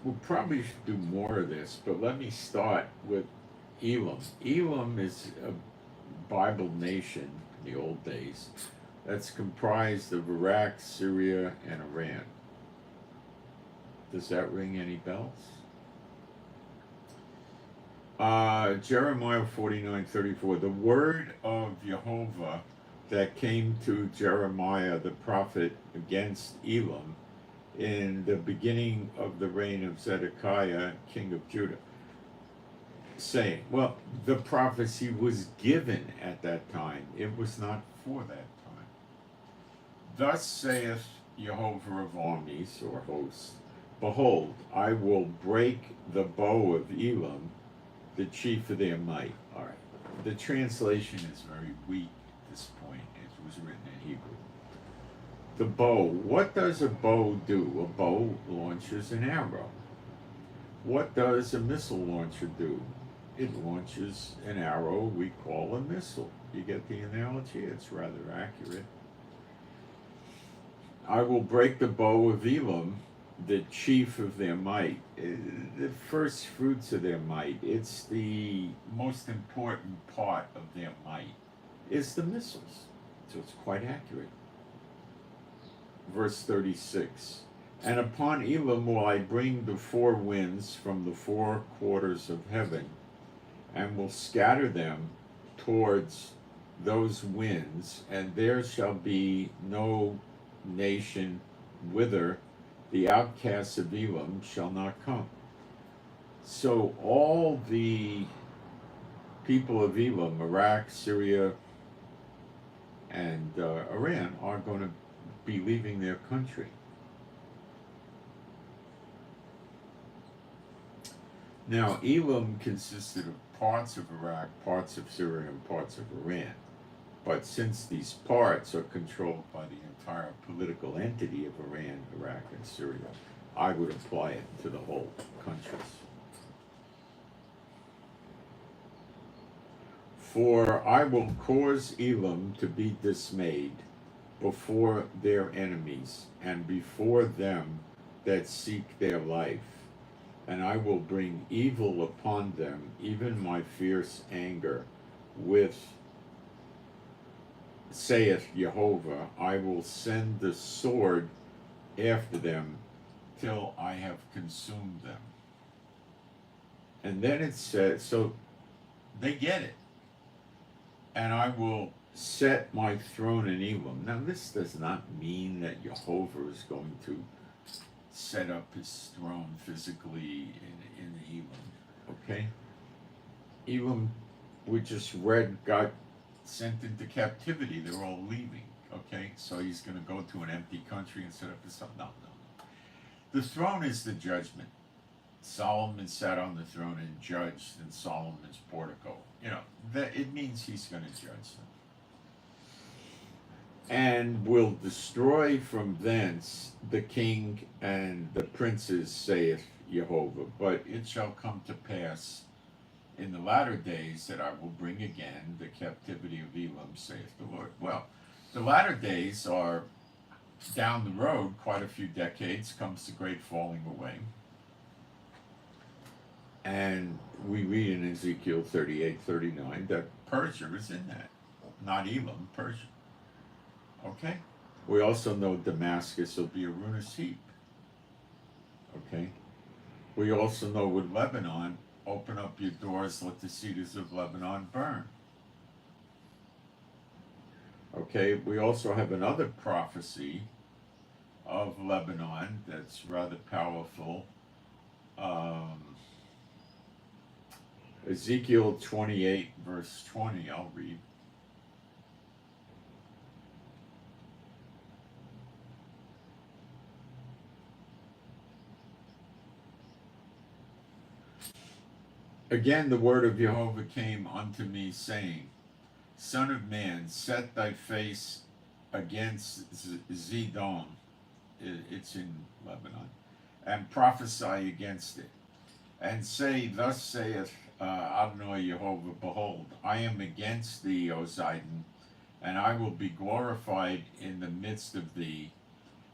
We'll probably should do more of this, but let me start with Elam. Elam is a Bible nation in the old days that's comprised of Iraq, Syria, and Iran. Does that ring any bells? Jeremiah 49:34. The word of Jehovah that came to Jeremiah the prophet against Elam in the beginning of the reign of Zedekiah, king of Judah, saying, well, the prophecy was given at that time. It was not for that time. Thus saith Jehovah of armies, or hosts, behold, I will break the bow of Elam, the chief of their might. All right. The translation is very weak at this point. It was written in Hebrew. The bow. What does a bow do? A bow launches an arrow. What does a missile launcher do? It launches an arrow we call a missile. You get the analogy? It's rather accurate. I will break the bow of Elam, the chief of their might. The first fruits of their might. It's the most important part of their might. Is the missiles. So it's quite accurate. Verse 36, and upon Elam will I bring the four winds from the four quarters of heaven, and will scatter them towards those winds, and there shall be no nation whither the outcasts of Elam shall not come. So all the people of Elam, Iraq, Syria, and Iran are going to be leaving their country. Now, Elam consisted of parts of Iraq, parts of Syria, and parts of Iran. But since these parts are controlled by the entire political entity of Iran, Iraq, and Syria, I would apply it to the whole countries. For I will cause Elam to be dismayed before their enemies, and before them that seek their life. And I will bring evil upon them, even my fierce anger, with, saith Jehovah, I will send the sword after them till I have consumed them. And then it says, so they get it. And I will set my throne in Elam. Now, this does not mean that Jehovah is going to set up his throne physically in Elam. Okay? Elam, we just read, got sent into captivity. They're all leaving. Okay? So he's going to go to an empty country and set up his throne. No. The throne is the judgment. Solomon sat on the throne and judged in Solomon's portico. That it means he's going to judge them. And will destroy from thence the king and the princes, saith Jehovah. But it shall come to pass in the latter days that I will bring again the captivity of Elam, saith the Lord. Well, the latter days are down the road, quite a few decades, comes the great falling away. And we read in Ezekiel 38:39 that Persia is in that. Not Elam, Persia. Okay? We also know Damascus will be a ruinous heap. Okay? We also know with Lebanon, open up your doors, let the cedars of Lebanon burn. Okay, we also have another prophecy of Lebanon that's rather powerful. Ezekiel 28, verse 20, I'll read. Again, the word of Jehovah came unto me, saying, Son of man, set thy face against Zidon, it's in Lebanon, and prophesy against it, and say, Thus saith Adonai Jehovah, Behold, I am against thee, O Zidon, and I will be glorified in the midst of thee,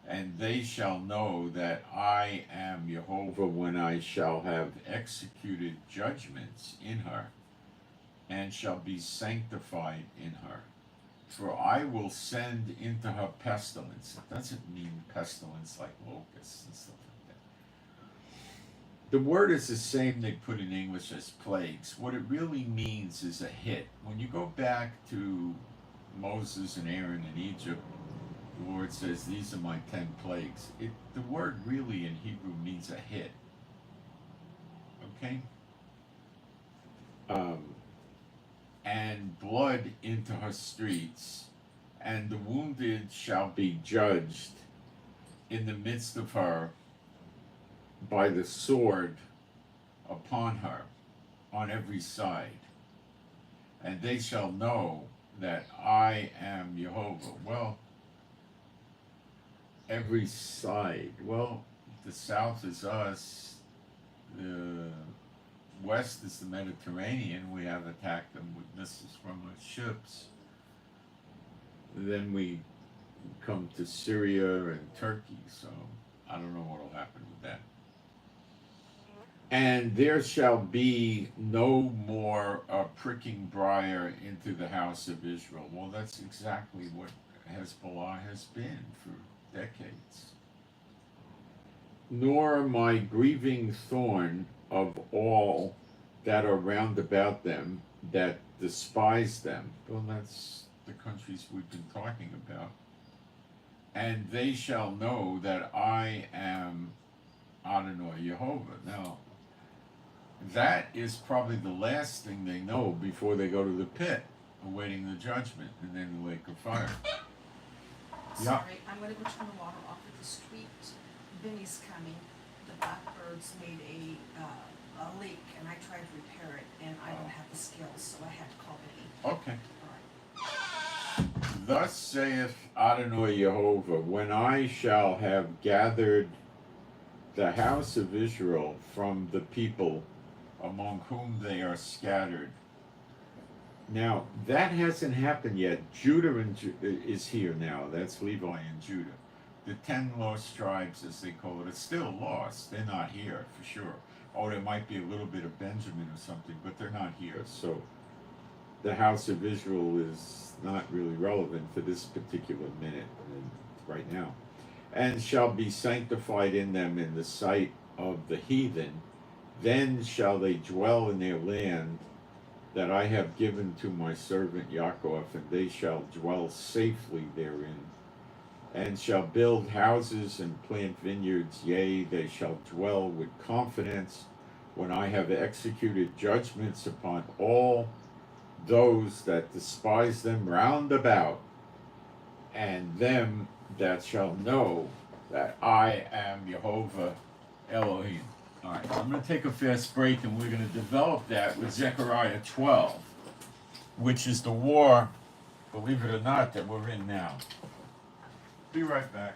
and they shall know that I am Jehovah when I shall have executed judgments in her, and shall be sanctified in her. For I will send into her pestilence. It doesn't mean pestilence like locusts and stuff like that. The word is the same they put in English as plagues. What it really means is a hit. When you go back to Moses and Aaron in Egypt, the Lord says, these are my 10 plagues. The word really in Hebrew means a hit. Okay? And blood into her streets, and the wounded shall be judged in the midst of her by the sword upon her on every side. And they shall know that I am Jehovah. Well, every side. Well, the south is us. The west is the Mediterranean. We have attacked them with missiles from our ships. Then we come to Syria and Turkey, so I don't know what will happen with that. And there shall be no more pricking briar into the house of Israel. Well, that's exactly what Hezbollah has been for decades. Nor my grieving thorn of all that are round about them that despise them. Well, that's the countries we've been talking about. And they shall know that I am Adonai Jehovah. Now, that is probably the last thing they know before they go to the pit, awaiting the judgment, and then the lake of fire. Sorry, I'm going to go turn the water off at the street. Vinny's coming. The blackbirds made a leak, and I tried to repair it, and I don't have the skills, so I had to call Vinny. Okay. All right. Thus saith Adonai Jehovah, when I shall have gathered the house of Israel from the people among whom they are scattered. Now, that hasn't happened yet. Judah is here now. That's Levi and Judah. The 10 lost tribes, as they call it, are still lost. They're not here, for sure. Oh, there might be a little bit of Benjamin or something, but they're not here. So the house of Israel is not really relevant for this particular minute right now. And shall be sanctified in them in the sight of the heathen. Then shall they dwell in their land that I have given to my servant Yaakov, and they shall dwell safely therein, and shall build houses and plant vineyards. Yea, they shall dwell with confidence when I have executed judgments upon all those that despise them round about, and them that shall know that I am Jehovah Elohim. All right, I'm going to take a fast break, and we're going to develop that with Zechariah 12, which is the war, believe it or not, that we're in now. Be right back.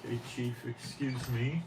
Okay, Chief, excuse me.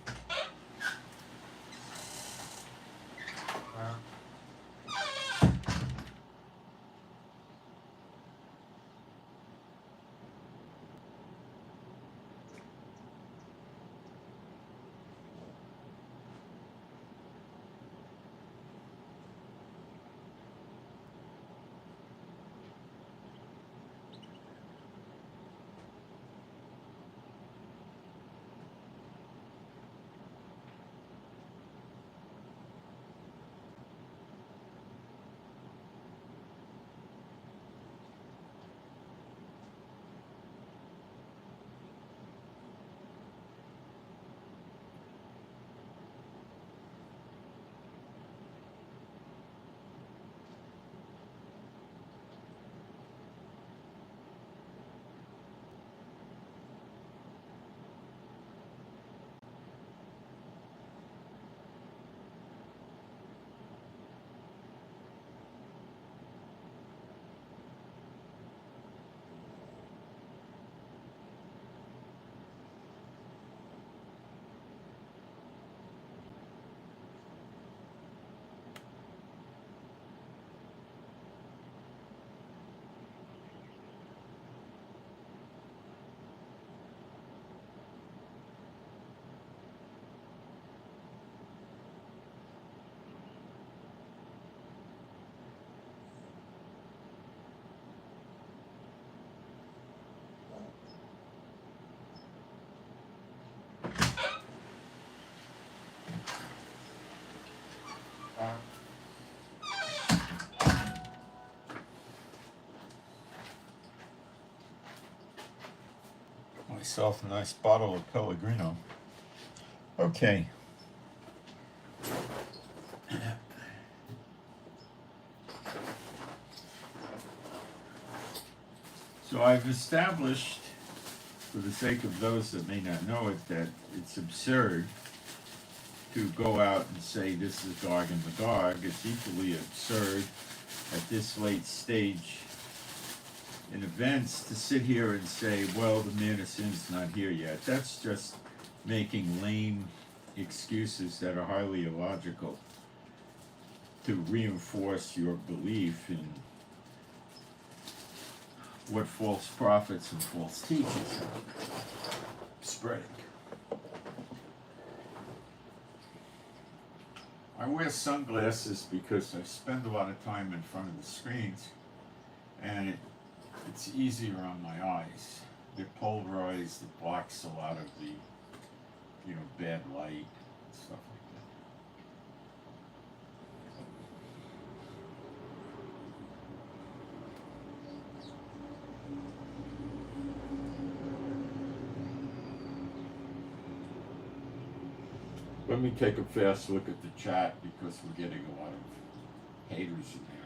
myself a nice bottle of Pellegrino. Okay. So I've established, for the sake of those that may not know it, that it's absurd to go out and say this is Gog and Magog. It's equally absurd at this late stage in events to sit here and say, well, the man of sin's not here yet. That's just making lame excuses that are highly illogical to reinforce your belief in what false prophets and false teachers are spreading. I wear sunglasses because I spend a lot of time in front of the screens, and it's easier on my eyes. They're polarized, it blocks a lot of the, bad light and stuff like that. Let me take a fast look at the chat because we're getting a lot of haters in there.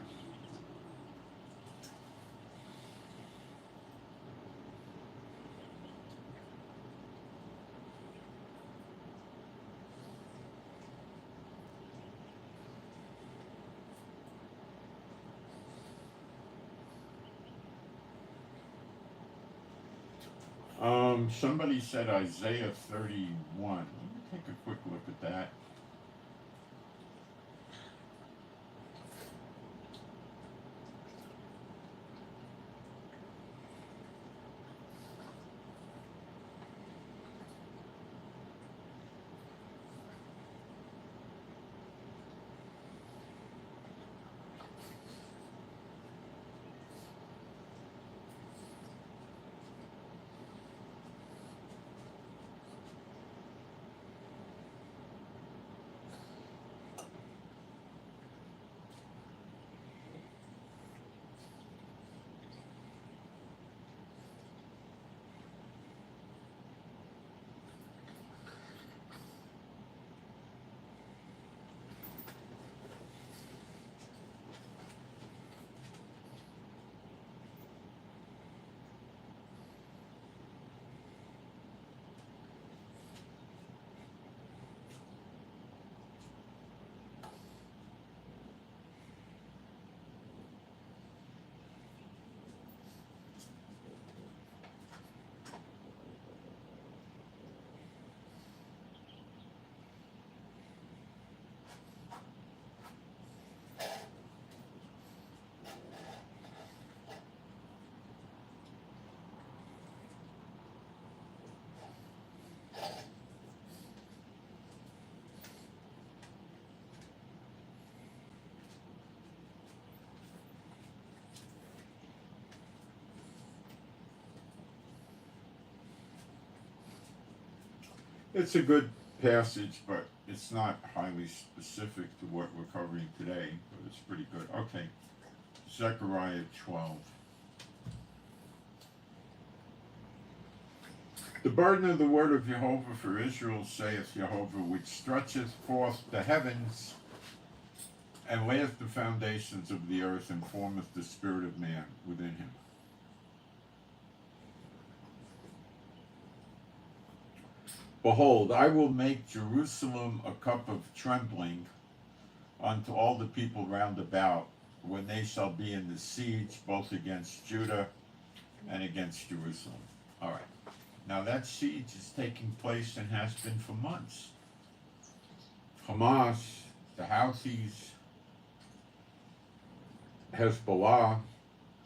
Somebody said Isaiah 31. Let me take a quick look at that. It's a good passage, but it's not highly specific to what we're covering today, but it's pretty good. Okay, Zechariah 12. The burden of the word of Jehovah for Israel, saith Jehovah, which stretcheth forth the heavens, and layeth the foundations of the earth, and formeth the spirit of man within him. Behold, I will make Jerusalem a cup of trembling unto all the people round about, when they shall be in the siege, both against Judah and against Jerusalem. All right. Now that siege is taking place and has been for months. Hamas, the Houthis, Hezbollah,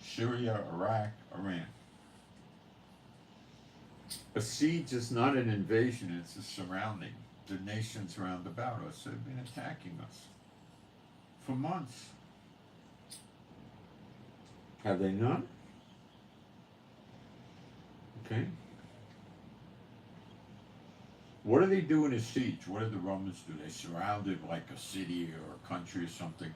Syria, Iraq, Iran. A siege is not an invasion, it's a surrounding. The nations round about us have been attacking us for months. Have they not? Okay. What do they do in a siege? What do the Romans do? They surround it like a city or a country or something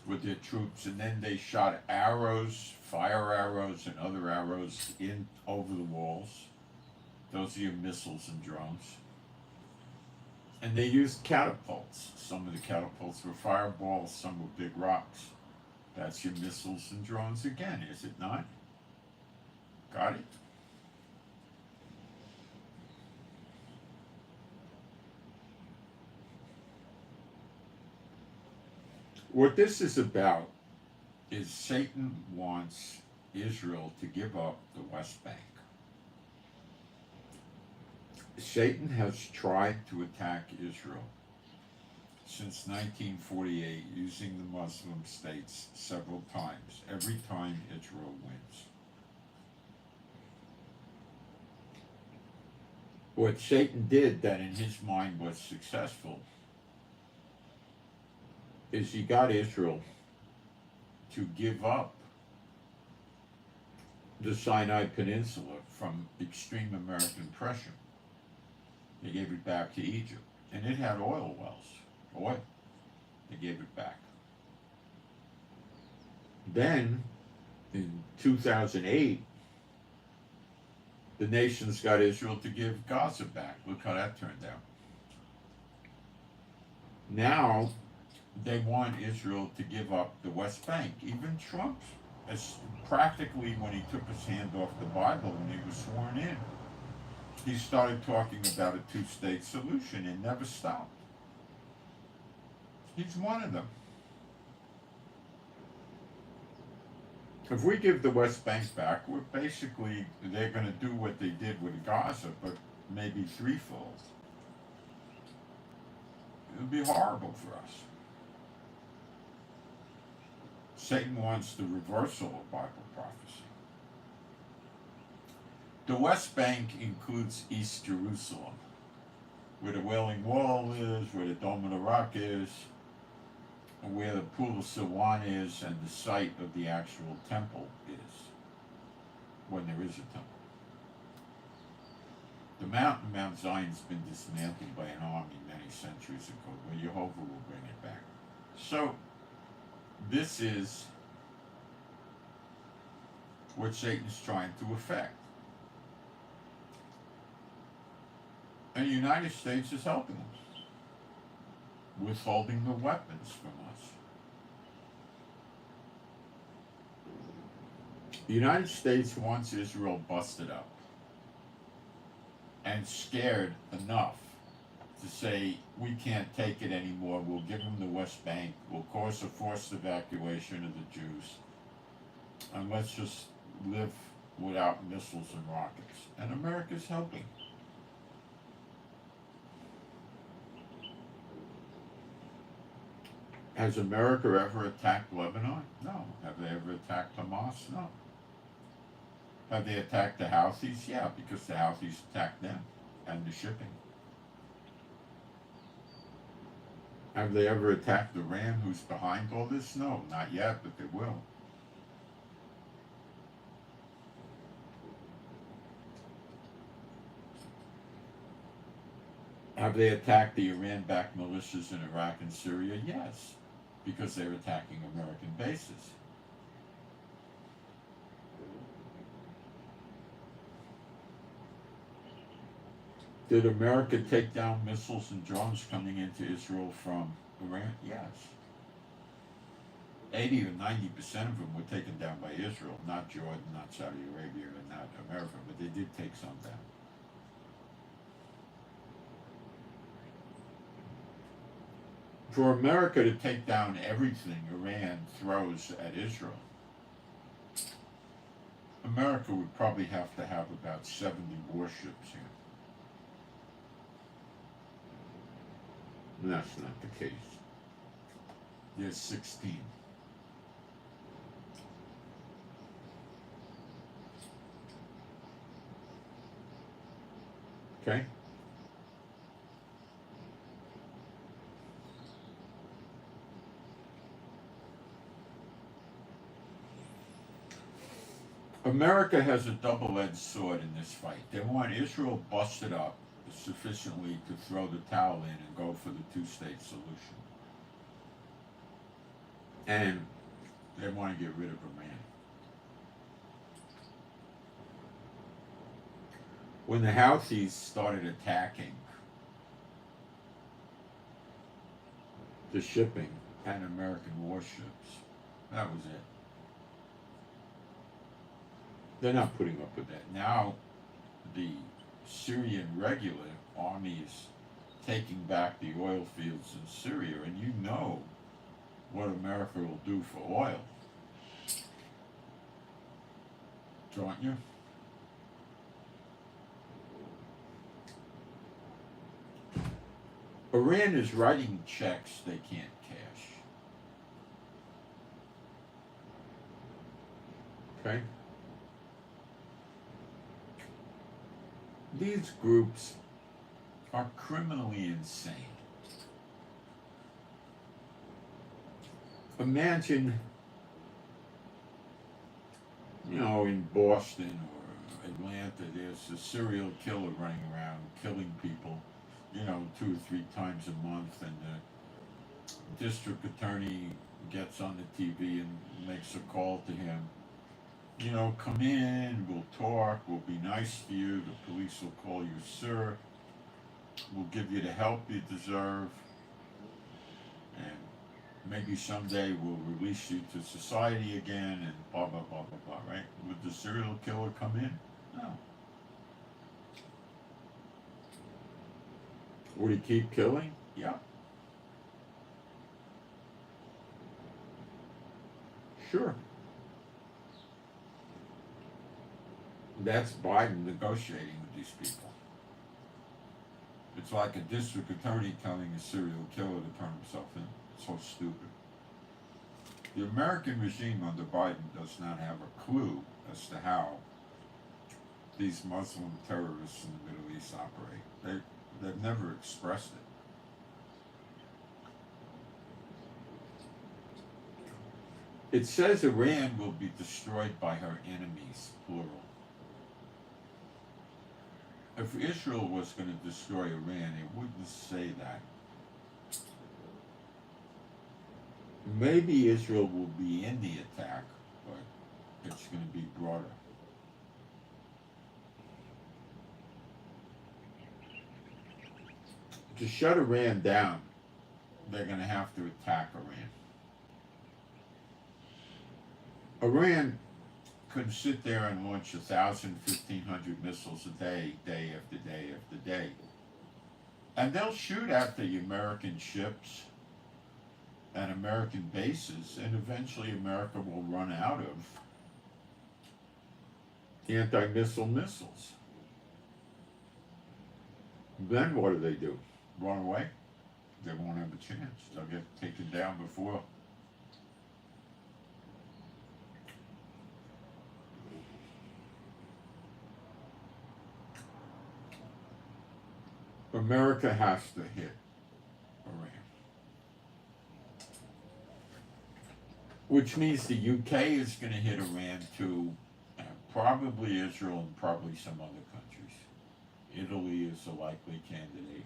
with their troops, and then they shot arrows, fire arrows and other arrows in over the walls. Those are your missiles and drones. And they used catapults. Some of the catapults were fireballs, some were big rocks. That's your missiles and drones again, is it not? Got it? What this is about is Satan wants Israel to give up the West Bank. Satan has tried to attack Israel since 1948 using the Muslim states several times, every time Israel wins. What Satan did that in his mind was successful is he got Israel to give up the Sinai Peninsula from extreme American pressure. They gave it back to Egypt, and it had oil wells. Oil. They gave it back. Then, in 2008, the nations got Israel to give Gaza back. Look how that turned out. Now, they want Israel to give up the West Bank. Even Trump, as practically when he took his hand off the Bible when he was sworn in, he started talking about a two-state solution and never stopped. He's one of them. If we give the West Bank back, we're basically, they're going to do what they did with Gaza, but maybe threefold. It would be horrible for us. Satan wants the reversal of Bible prophecy. The West Bank includes East Jerusalem, where the Wailing Wall is, where the Dome of the Rock is, where the Pool of Siloam is, and the site of the actual temple is, when there is a temple. The mountain, Mount Zion's been dismantled by an army many centuries ago, but Jehovah will bring it back. So, this is what Satan's trying to effect. And the United States is helping them, withholding the weapons from us. The United States wants Israel busted up and scared enough to say, we can't take it anymore, we'll give them the West Bank, we'll cause a forced evacuation of the Jews, and let's just live without missiles and rockets. And America's helping. Has America ever attacked Lebanon? No. Have they ever attacked Hamas? No. Have they attacked the Houthis? Yeah, because the Houthis attacked them and the shipping. Have they ever attacked Iran, who's behind all this? No, not yet, but they will. Have they attacked the Iran-backed militias in Iraq and Syria? Yes, because they're attacking American bases. Did America take down missiles and drones coming into Israel from Iran? Yes. 80 or 90% of them were taken down by Israel, not Jordan, not Saudi Arabia, and not America, but they did take some down. For America to take down everything Iran throws at Israel, America would probably have to have about 70 warships here. And that's not the case. There's 16. Okay? America has a double-edged sword in this fight. They want Israel busted up sufficiently to throw the towel in and go for the two-state solution. And they want to get rid of Iran. When the Houthis started attacking the shipping and American warships, that was it. They're not putting up with that. Now the Syrian regular army is taking back the oil fields in Syria, and you know what America will do for oil, don't you? Iran is writing checks they can't cash. Okay? These groups are criminally insane. Imagine, in Boston or Atlanta, there's a serial killer running around killing people, 2 or 3 times a month, and the district attorney gets on the TV and makes a call to him. Come in, we'll talk, we'll be nice to you, the police will call you sir, we'll give you the help you deserve, and maybe someday we'll release you to society again, and blah, blah, blah, blah, blah, right? Would the serial killer come in? No. Would he keep killing? Yeah. Sure. That's Biden negotiating with these people. It's like a district attorney telling a serial killer to turn himself in. It's so stupid. The American regime under Biden does not have a clue as to how these Muslim terrorists in the Middle East operate. They've never expressed it. It says Iran will be destroyed by her enemies, plural. If Israel was going to destroy Iran, it wouldn't say that. Maybe Israel will be in the attack, but it's going to be broader. To shut Iran down, they're going to have to attack Iran. Iran could sit there and launch 1,000, 1,500 missiles a day, day after day after day. And they'll shoot at the American ships and American bases, and eventually America will run out of anti-missile missiles. Then what do? Run away? They won't have a chance. They'll get taken down before. America has to hit Iran. Which means the UK is going to hit Iran too, and probably Israel and probably some other countries. Italy is a likely candidate.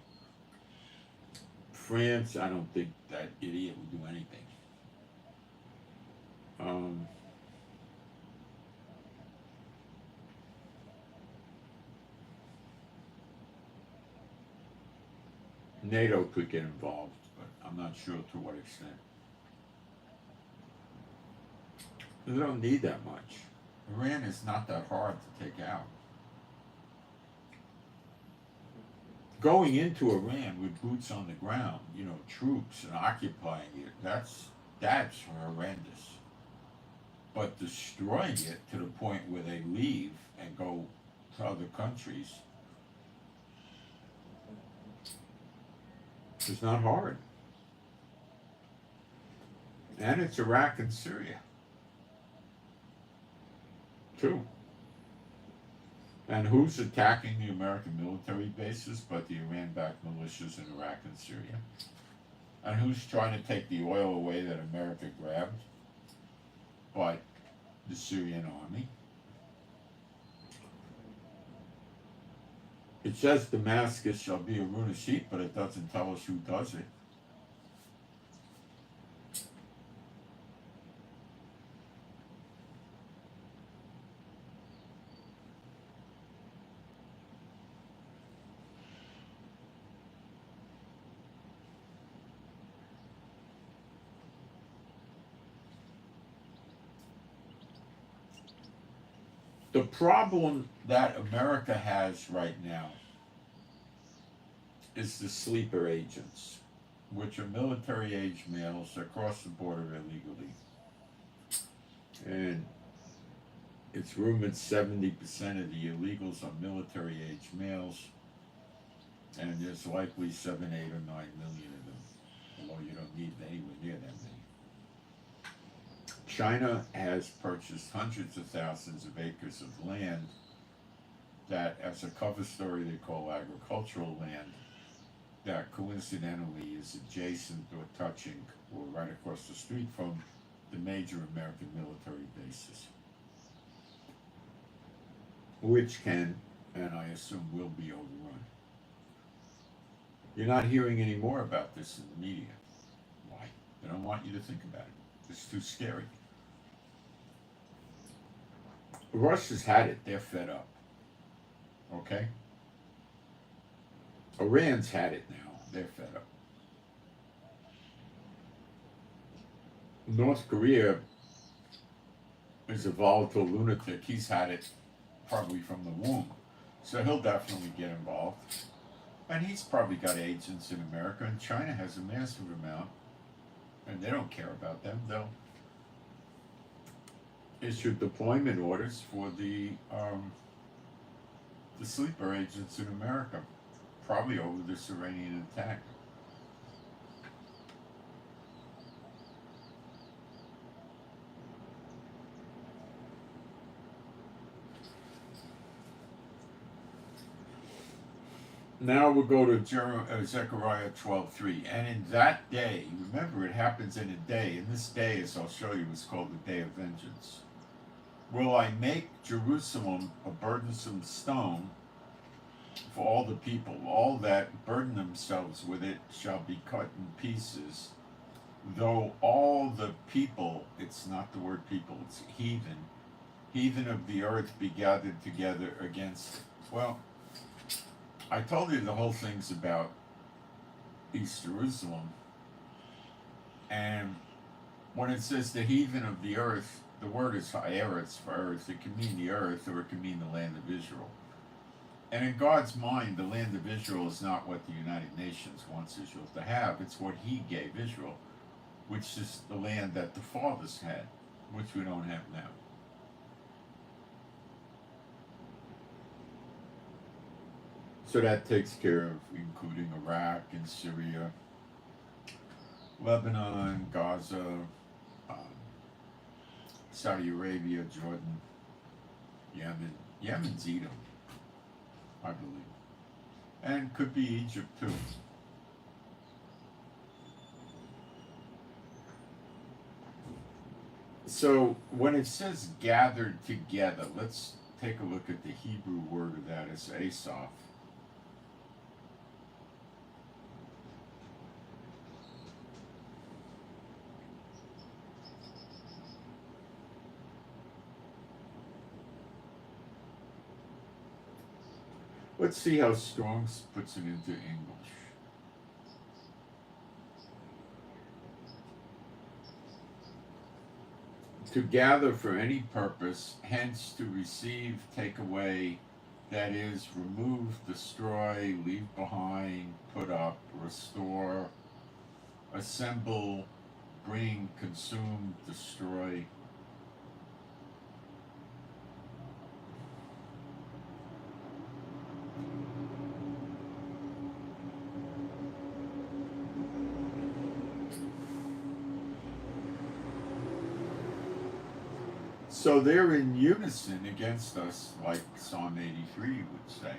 France, I don't think that idiot would do anything. NATO could get involved, but I'm not sure to what extent. They don't need that much. Iran is not that hard to take out. Going into Iran with boots on the ground, troops and occupying it, that's horrendous. But destroying it to the point where they leave and go to other countries is not hard. And it's Iraq and Syria, too. And who's attacking the American military bases but the Iran-backed militias in Iraq and Syria? And who's trying to take the oil away that America grabbed but the Syrian army? It says Damascus shall be a ruin of sheep, but it doesn't tell us who does it. The problem that America has right now is the sleeper agents, which are military age males that cross the border illegally. And it's rumored 70% of the illegals are military age males, and there's likely 7, 8, or 9 million of them, although you don't need anywhere near that many. China has purchased hundreds of thousands of acres of land that, as a cover story, they call agricultural land, that coincidentally is adjacent or touching or right across the street from the major American military bases, which can, and I assume will be, overrun. You're not hearing any more about this in the media. Why? They don't want you to think about it. It's too scary. Russia's had it. They're fed up. Okay? Iran's had it now. They're fed up. North Korea is a volatile lunatic. He's had it probably from the womb. So he'll definitely get involved. And he's probably got agents in America, and China has a massive amount. And they don't care about them. They'll issue deployment orders for the sleeper agents in America, probably over this Iranian attack. Now we'll go to Zechariah 12:3. And in that day, remember it happens in a day, and this day, as I'll show you, is called the day of vengeance. Will I make Jerusalem a burdensome stone for all the people? All that burden themselves with it shall be cut in pieces. Though all the people, it's not the word people, it's heathen of the earth be gathered together against it. Well, I told you the whole thing's about East Jerusalem. And when it says the heathen of the earth, the word is ha'eretz for earth. It can mean the earth, or it can mean the land of Israel. And in God's mind, the land of Israel is not what the United Nations wants Israel to have. It's what He gave Israel, which is the land that the fathers had, which we don't have now. So that takes care of including Iraq and Syria, Lebanon, Gaza, Saudi Arabia, Jordan, Yemen. Yemen's Edom, I believe. And could be Egypt too. So when it says gathered together, let's take a look at the Hebrew word of that. It's asaph. Let's see how Strong's puts it into English. To gather for any purpose, hence to receive, take away, that is, remove, destroy, leave behind, put up, restore, assemble, bring, consume, destroy. So they're in unison against us, like Psalm 83 would say.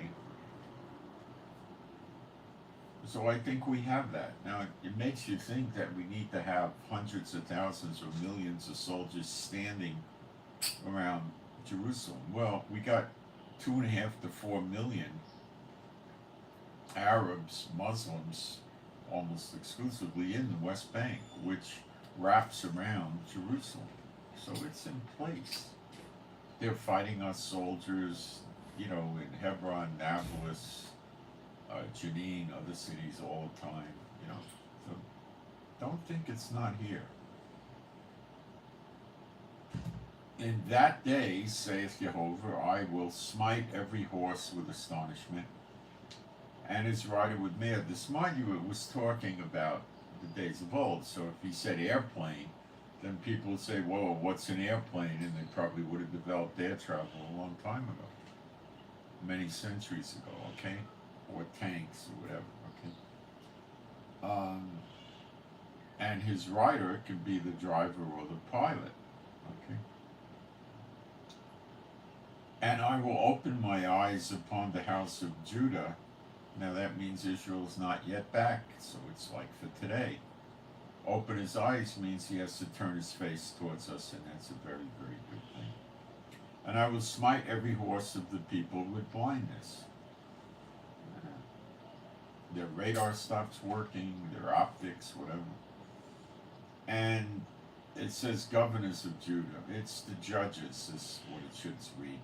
So I think we have that. Now, it makes you think that we need to have hundreds of thousands or millions of soldiers standing around Jerusalem. Well, we got 2.5 to 4 million Arabs, Muslims, almost exclusively in the West Bank, which wraps around Jerusalem. So it's in place. They're fighting us soldiers, in Hebron, Nablus, Jenin, other cities all the time, So don't think it's not here. In that day, saith Jehovah, I will smite every horse with astonishment, and his rider with madness. Mind you, it was talking about the days of old. So if he said airplane, then people would say, whoa, what's an airplane? And they probably would have developed air travel a long time ago, many centuries ago, okay? Or tanks or whatever, okay? And his rider can be the driver or the pilot, okay? And I will open my eyes upon the house of Judah. Now that means Israel's not yet back, so it's like for today. Open his eyes means he has to turn his face towards us, and that's a very, very good thing. And I will smite every horse of the people with blindness. Their radar stops working, their optics, whatever. And it says governors of Judah. It's the judges, is what it should read.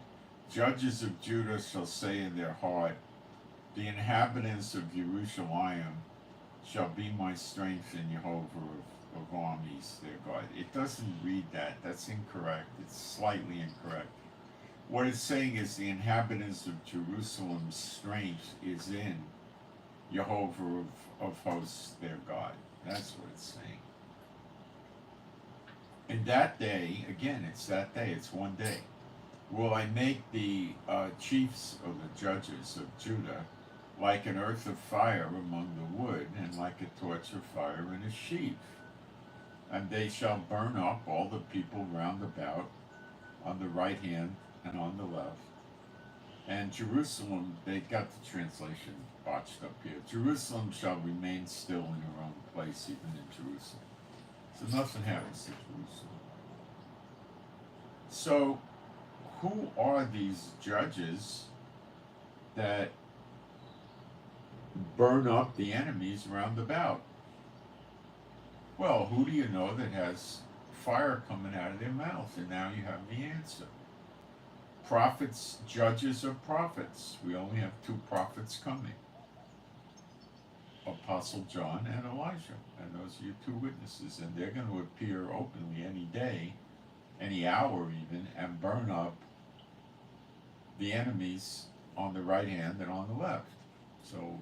Judges of Judah shall say in their heart, the inhabitants of Jerusalem shall be my strength in Jehovah of armies, their God. It doesn't read that. That's incorrect. It's slightly incorrect. What it's saying is the inhabitants of Jerusalem's strength is in Jehovah of hosts, their God. That's what it's saying. In that day, again, it's that day, it's one day, will I make the chiefs or the judges of Judah like an earth of fire among the wood, and like a torch of fire in a sheaf. And they shall burn up all the people round about, on the right hand and on the left. And Jerusalem, they got the translation botched up here. Jerusalem shall remain still in her own place, even in Jerusalem. So nothing happens to Jerusalem. So, who are these judges that burn up the enemies round about? Well, who do you know that has fire coming out of their mouth? And now you have the answer. Prophets, judges are prophets. We only have two prophets coming. Apostle John and Elijah. And those are your two witnesses. And they're going to appear openly any day, any hour even, and burn up the enemies on the right hand and on the left. So,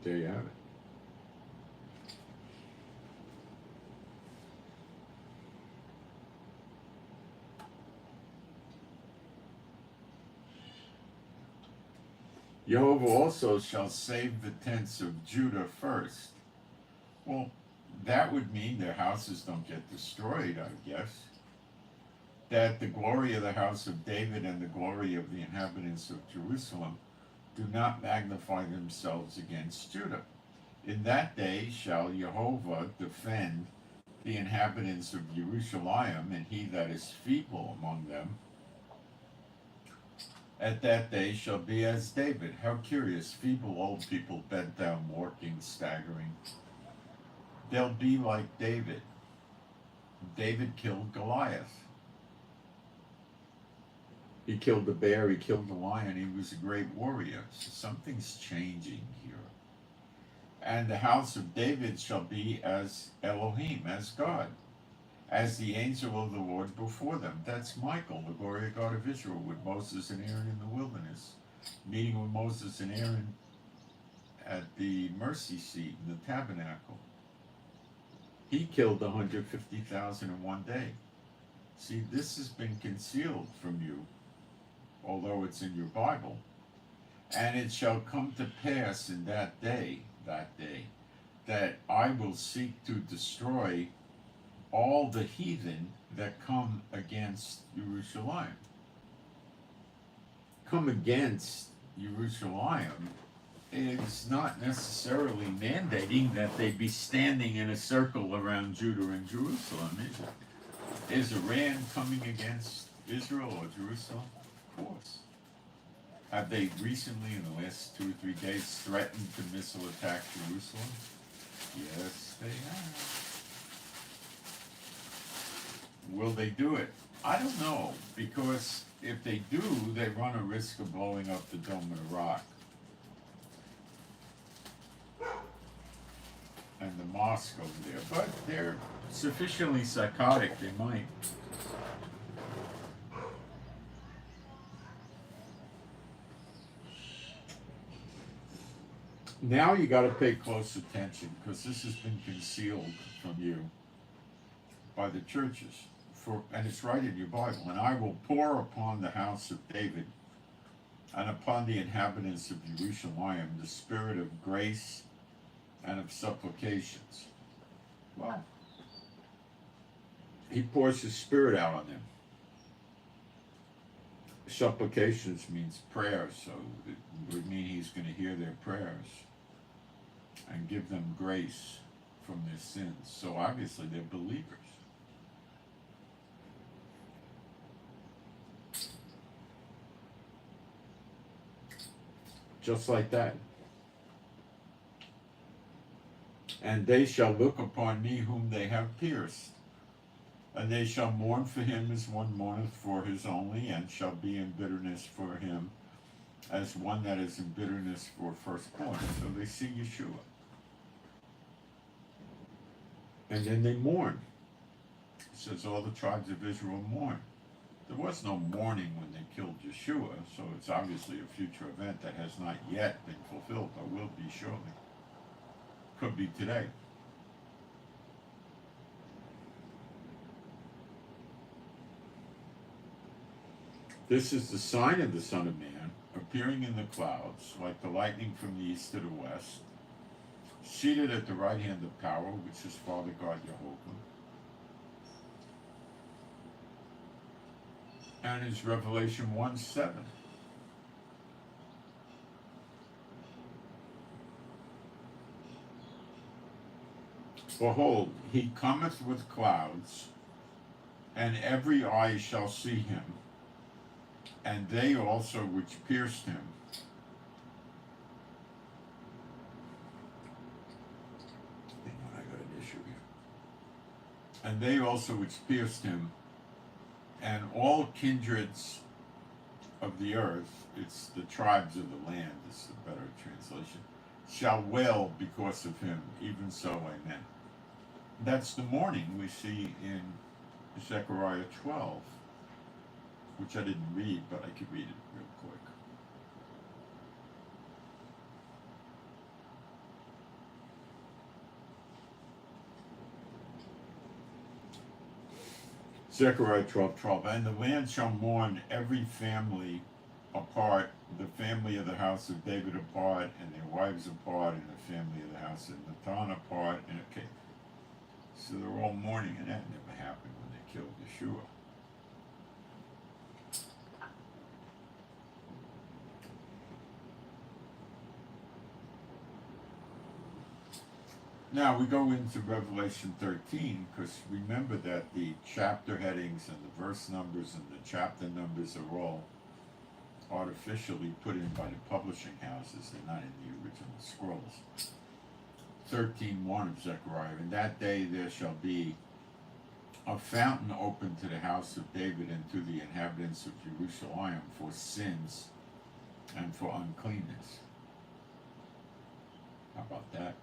there you have it. Jehovah also shall save the tents of Judah first. Well, that would mean their houses don't get destroyed, I guess. That the glory of the house of David and the glory of the inhabitants of Jerusalem do not magnify themselves against Judah. In that day shall Jehovah defend the inhabitants of Jerusalem, and he that is feeble among them at that day shall be as David. How curious, feeble old people bent down, walking, staggering. They'll be like David. David killed Goliath. He killed the bear, he killed the lion, he was a great warrior. So something's changing here. And the house of David shall be as Elohim, as God, as the angel of the Lord before them. That's Michael, the glory of God of Israel, with Moses and Aaron in the wilderness, meeting with Moses and Aaron at the mercy seat in the tabernacle. He killed 150,000 in one day. See, this has been concealed from you, although it's in your Bible. And it shall come to pass in that day, that I will seek to destroy all the heathen that come against Jerusalem. Come against Jerusalem is not necessarily mandating that they be standing in a circle around Judah and Jerusalem, is it? Is Iran coming against Israel or Jerusalem? Of course. Have they recently, in the last 2 or 3 days, threatened to missile attack Jerusalem? Yes, they have. Will they do it? I don't know, because if they do, they run a risk of blowing up the Dome of the Rock. And and the mosque over there, but they're sufficiently psychotic, they might. Now you got to pay close attention, because this has been concealed from you by the churches, and it's right in your Bible. And I will pour upon the house of David and upon the inhabitants of Jerusalem the spirit of grace and of supplications. Well, he pours his spirit out on them. Supplications means prayer, so it would mean he's going to hear their prayers and give them grace from their sins. So obviously they're believers. Just like that. And they shall look upon me whom they have pierced, and they shall mourn for him as one mourneth for his only, and shall be in bitterness for him as one that is in bitterness for firstborn. So they see Yeshua. And then they mourn. It says all the tribes of Israel mourn. There was no mourning when they killed Yeshua, so it's obviously a future event that has not yet been fulfilled, but will be shortly. Could be today. This is the sign of the Son of Man, appearing in the clouds, like the lightning from the east to the west, seated at the right hand of power, which is Father God Jehovah. And is Revelation 1:7. Behold, he cometh with clouds, and every eye shall see him, and they also which pierced him. Hang on, I got an issue here. And they also which pierced him, and all kindreds of the earth, it's the tribes of the land, is the better translation, shall wail because of him, even so, amen. That's the mourning we see in Zechariah 12, which I didn't read, but I could read it real quick. Zechariah 12:12, and the land shall mourn every family apart, the family of the house of David apart, and their wives apart, and the family of the house of Nathan apart, and okay. So they're all mourning, and that never happened when they killed Yeshua. Now we go into Revelation 13, because remember that the chapter headings and the verse numbers and the chapter numbers are all artificially put in by the publishing houses. They're not in the original scrolls. 13:1 of Zechariah, in that day there shall be a fountain open to the house of David and to the inhabitants of Jerusalem for sins and for uncleanness. How about that?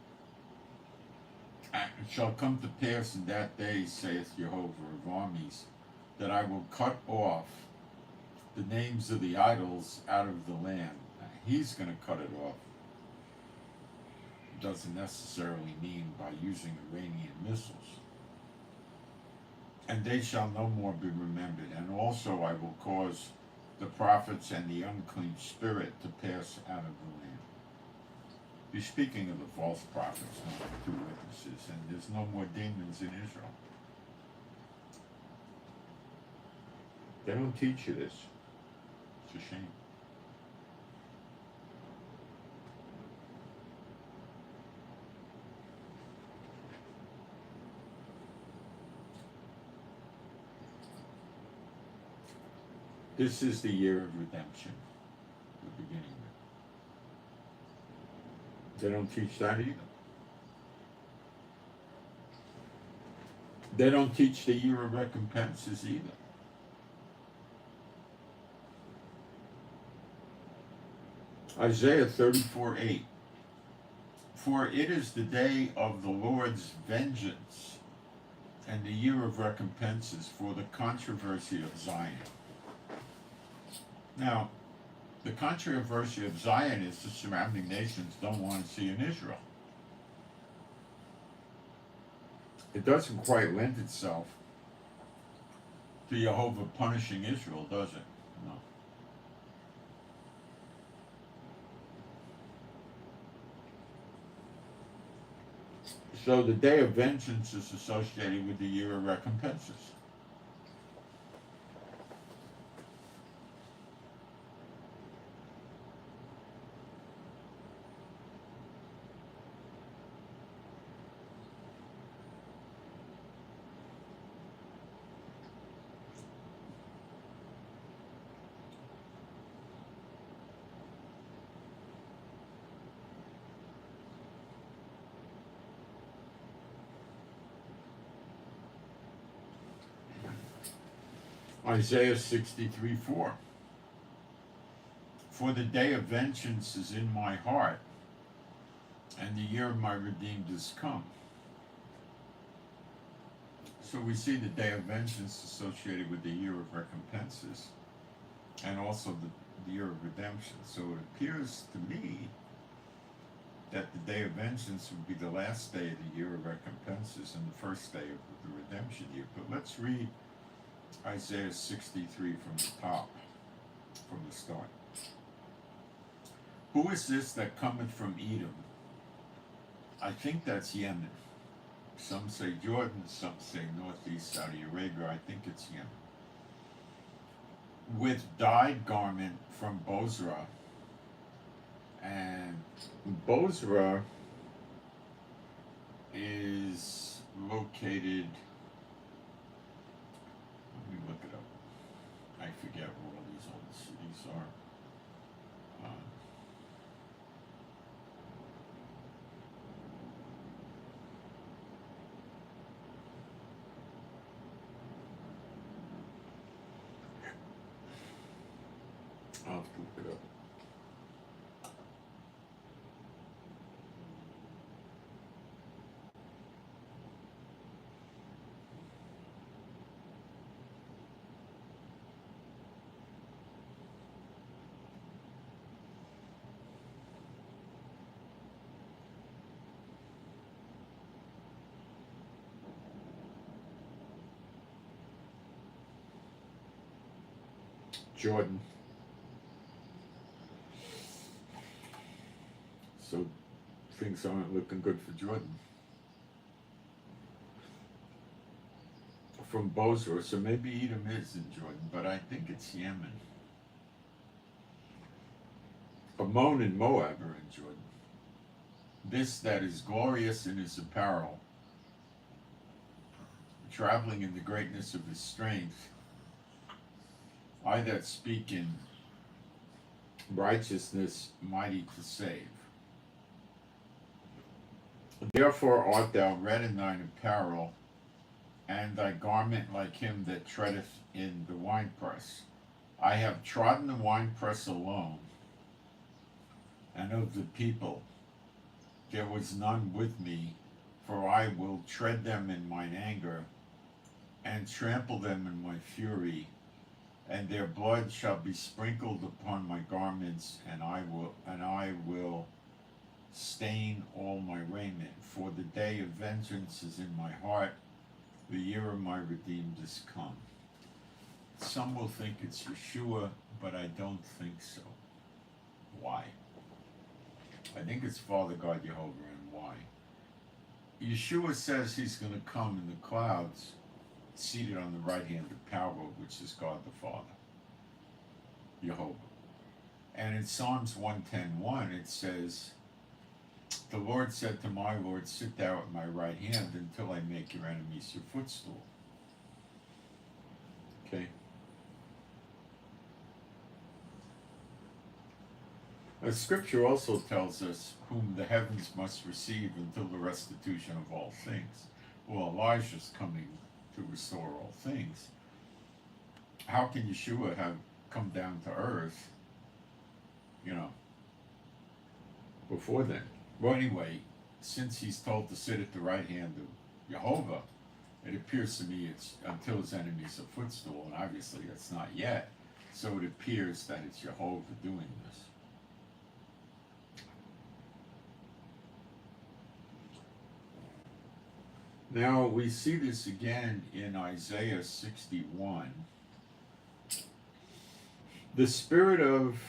And it shall come to pass in that day, saith Jehovah of armies, that I will cut off the names of the idols out of the land. Now, he's going to cut it off. It doesn't necessarily mean by using Iranian missiles. And they shall no more be remembered. And also I will cause the prophets and the unclean spirit to pass out of the land. He's speaking of the false prophets, not the 2 witnesses, and there's no more demons in Israel. They don't teach you this. It's a shame. This is the year of redemption, the beginning of it. They don't teach that either. They don't teach the year of recompenses either. Isaiah 34:8. For it is the day of the Lord's vengeance, and the year of recompenses for the controversy of Zion. Now, the controversy of Zion is the surrounding nations don't want to see an Israel. It doesn't quite lend itself to Jehovah punishing Israel, does it? No. So the day of vengeance is associated with the year of recompenses. Isaiah 63:4. For the day of vengeance is in my heart, and the year of my redeemed is come. So we see the day of vengeance associated with the year of recompenses, and also the year of redemption. So it appears to me that the day of vengeance would be the last day of the year of recompenses and the first day of the redemption year. But let's read Isaiah 63 from the top, from the start. Who is this that cometh from Edom? I think that's Yemen. Some say Jordan, some say northeast Saudi Arabia. I think it's Yemen. With dyed garment from Bozrah. And Bozrah is located, let me look it up. I forget where all these old cities are. I'll have to look it up. Jordan. So things aren't looking good for Jordan. From Bozrah, so maybe Edom is in Jordan, but I think it's Yemen. Ammon and Moab are in Jordan. This that is glorious in his apparel, traveling in the greatness of his strength, I that speak in righteousness, mighty to save. Therefore art thou red in thine apparel, and thy garment like him that treadeth in the winepress. I have trodden the winepress alone, and of the people there was none with me, for I will tread them in mine anger, and trample them in my fury, and their blood shall be sprinkled upon my garments, and I will stain all my raiment. For the day of vengeance is in my heart, the year of my redeemed is come. Some will think it's Yeshua, but I don't think so. Why? I think it's Father God Jehovah, and why? Yeshua says he's going to come in the clouds, seated on the right hand of power, which is God the Father, Jehovah. And in Psalms 110:1 it says, the Lord said to my Lord, sit thou at my right hand until I make your enemies your footstool. Okay. The scripture also tells us whom the heavens must receive until the restitution of all things. Well, Elijah's coming to restore all things. How can Yeshua have come down to earth, before then? Well, anyway, since he's told to sit at the right hand of Jehovah, it appears to me it's until his enemy's a footstool, and obviously it's not yet. So it appears that it's Jehovah doing this. Now we see this again in Isaiah 61. The Spirit of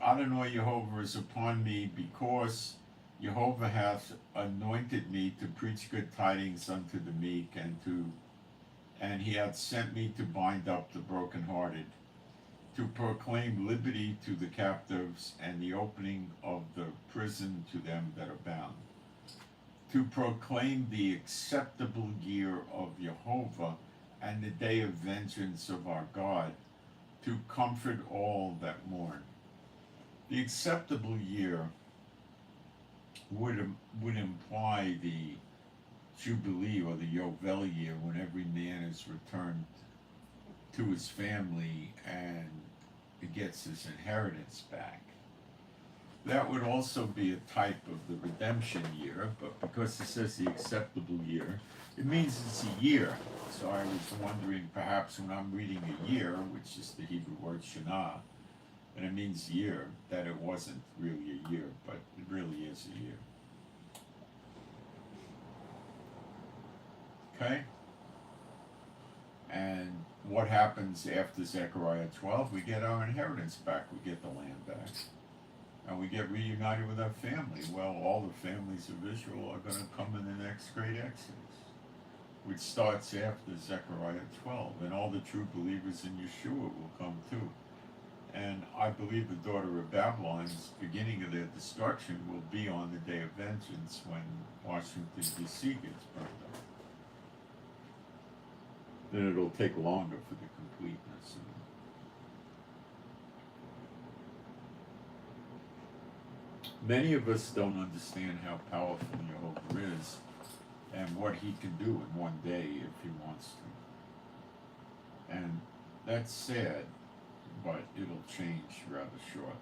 Adonai Jehovah is upon me, because Jehovah hath anointed me to preach good tidings unto the meek, and he hath sent me to bind up the brokenhearted, to proclaim liberty to the captives, and the opening of the prison to them that are bound, to proclaim the acceptable year of Jehovah, and the day of vengeance of our God, to comfort all that mourn. The acceptable year would imply the Jubilee or the Yovel year, when every man is returned to his family and gets his inheritance back. That would also be a type of the redemption year, but because it says the acceptable year, it means it's a year. So I was wondering, perhaps when I'm reading a year, which is the Hebrew word Shana, and it means year, that it wasn't really a year, but it really is a year. Okay? And what happens after Zechariah 12? We get our inheritance back, we get the land back, and we get reunited with our family. Well, all the families of Israel are going to come in the next great Exodus, which starts after Zechariah 12, and all the true believers in Yeshua will come too. And I believe the daughter of Babylon's beginning of their destruction will be on the day of vengeance, when Washington, D.C. gets burned up. Then it'll take longer for the completeness. Many of us don't understand how powerful Jehovah is and what he can do in one day if he wants to. And that's sad, but it'll change rather shortly.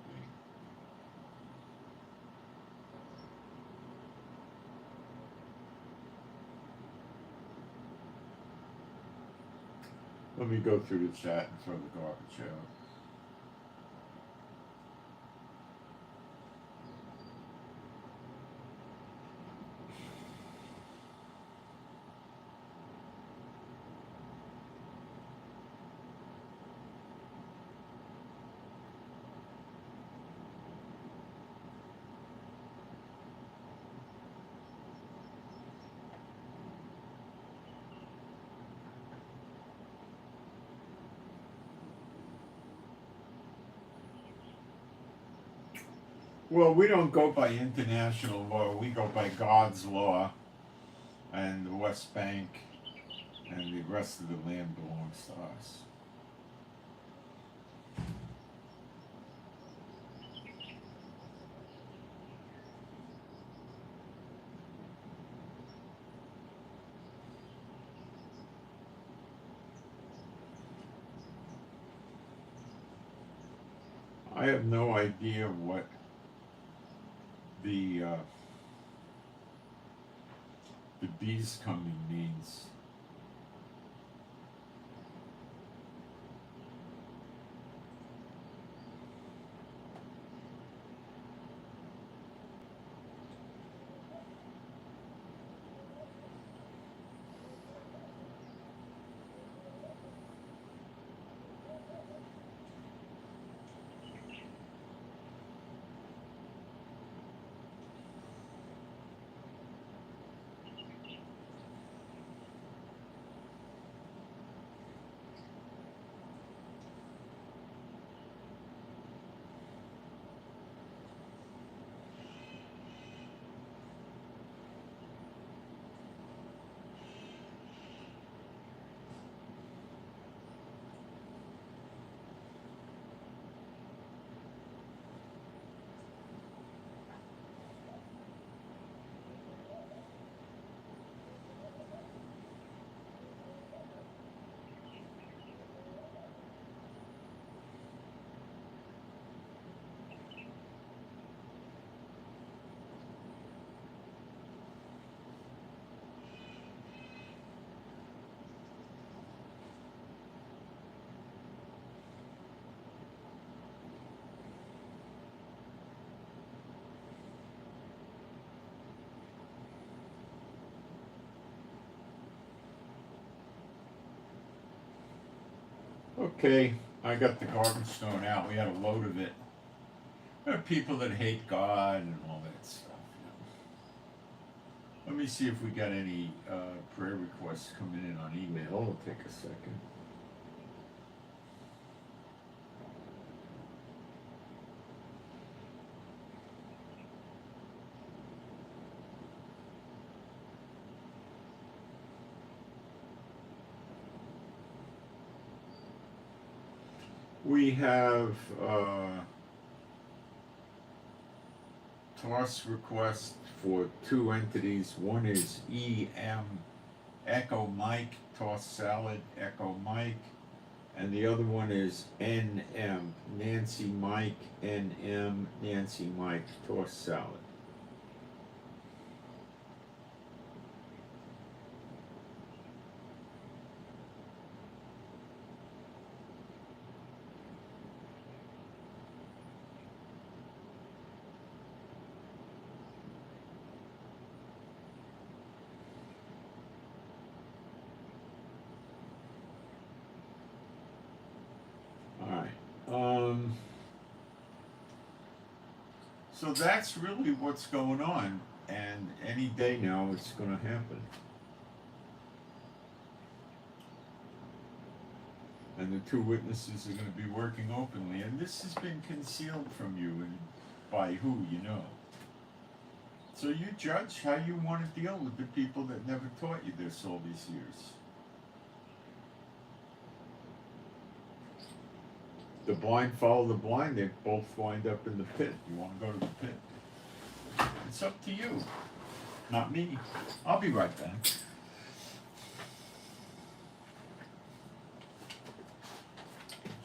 Let me go through the chat and throw the garbage out. Well, we don't go by international law, we go by God's law, and the West Bank and the rest of the land belongs to us. I have no idea what the bees coming means. Okay, I got the garbage thrown out. We had a load of it. There are people that hate God and all that stuff. Let me see if we got any prayer requests coming in on email. It'll take a second. We have toss request for two entities. One is EM Echo Mike toss salad Echo Mike, and the other one is NM Nancy Mike NM Nancy Mike toss salad. So that's really what's going on, and any day now it's going to happen. And the two witnesses are going to be working openly, and this has been concealed from you, and by who you know. So you judge how you want to deal with the people that never taught you this all these years. The blind follow the blind, they both wind up in the pit. You want to go to the pit? It's up to you, not me. I'll be right back.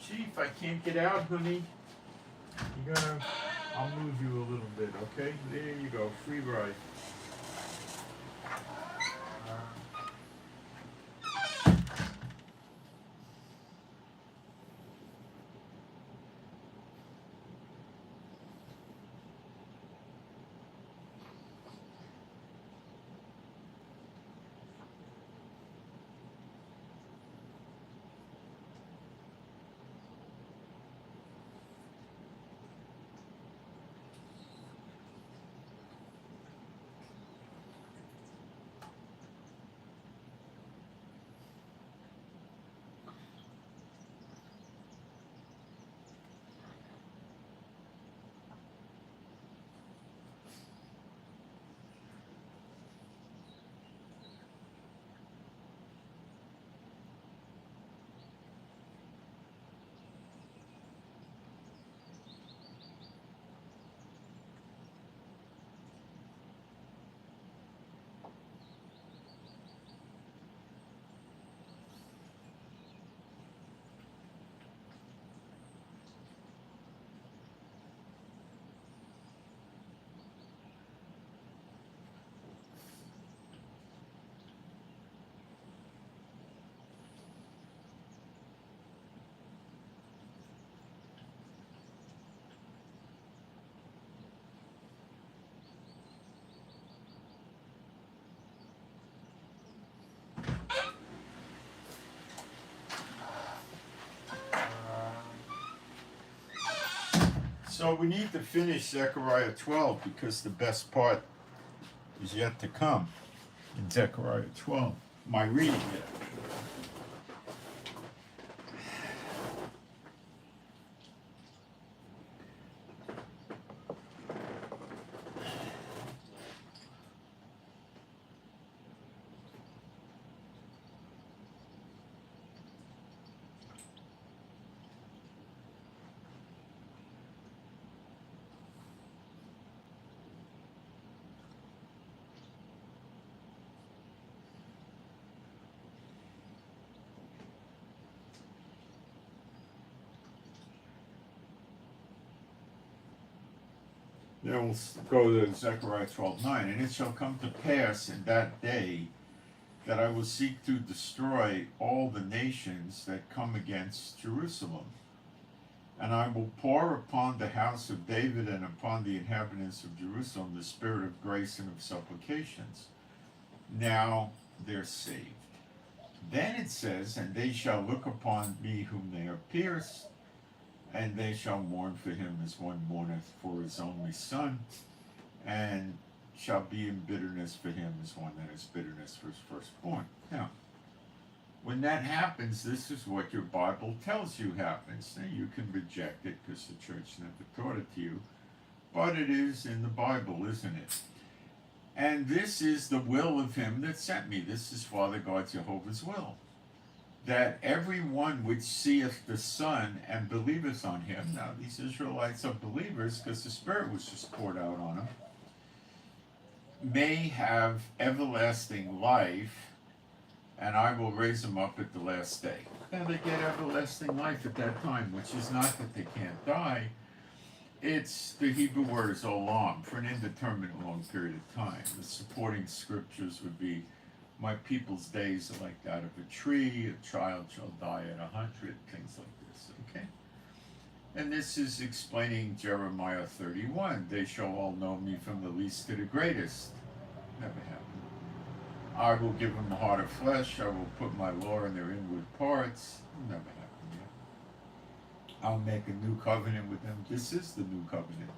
Chief, I can't get out, honey. I'll move you a little bit, okay? There you go, free ride. So we need to finish Zechariah 12 because the best part is yet to come in Zechariah 12. My reading it. Now we'll go to Zechariah 12:9. And it shall come to pass in that day that I will seek to destroy all the nations that come against Jerusalem. And I will pour upon the house of David and upon the inhabitants of Jerusalem the spirit of grace and of supplications. Now they're saved. Then it says, and they shall look upon me whom they have pierced, and they shall mourn for him as one mourneth for his only son, and shall be in bitterness for him as one that has bitterness for his firstborn. Now, when that happens, this is what your Bible tells you happens. Now, you can reject it because the church never taught it to you, but it is in the Bible, isn't it? And this is the will of him that sent me. This is Father God Jehovah's will. That everyone which seeth the Son and believeth on him, now these Israelites are believers because the Spirit was just poured out on them, may have everlasting life, and I will raise them up at the last day. And they get everlasting life at that time, which is not that they can't die. It's the Hebrew word is olam, for an indeterminate long period of time. The supporting scriptures would be, my people's days are like that of a tree, a child shall die at 100, things like this, okay? And this is explaining Jeremiah 31. They shall all know me from the least to the greatest. Never happened. I will give them a heart of flesh. I will put my law in their inward parts. Never happened yet. I'll make a new covenant with them. This is the new covenant,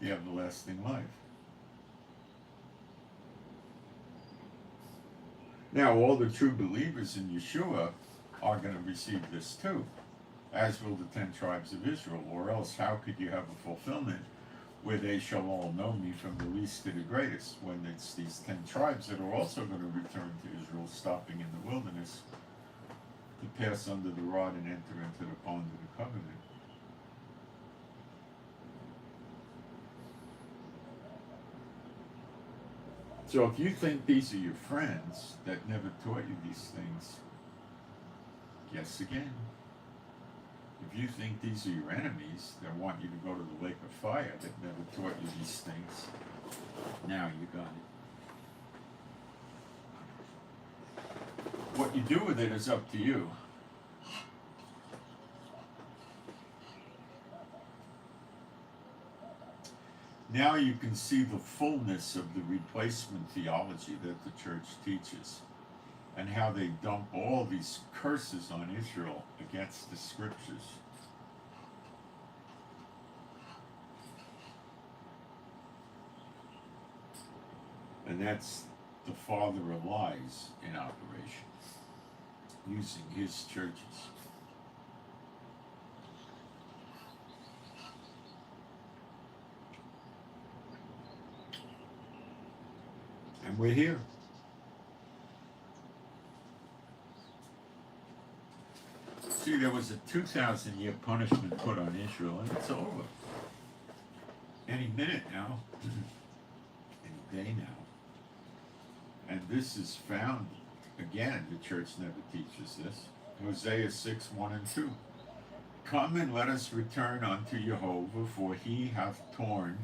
the everlasting life. Now, all the true believers in Yeshua are going to receive this too, as will the 10 tribes of Israel, or else how could you have a fulfillment where they shall all know me from the least to the greatest, when it's these 10 tribes that are also going to return to Israel, stopping in the wilderness to pass under the rod and enter into the bond of the covenant. So if you think these are your friends that never taught you these things, guess again. If you think these are your enemies that want you to go to the lake of fire that never taught you these things, now you got it. What you do with it is up to you. Now you can see the fullness of the replacement theology that the church teaches, and how they dump all these curses on Israel against the scriptures. And that's the father of lies in operation, using his churches. And we're here. See, there was a 2,000-year punishment put on Israel, and it's over. Any minute now, any day now. And this is found, again, the church never teaches this, Hosea 6, 1 and 2. Come and let us return unto Jehovah, for he hath torn,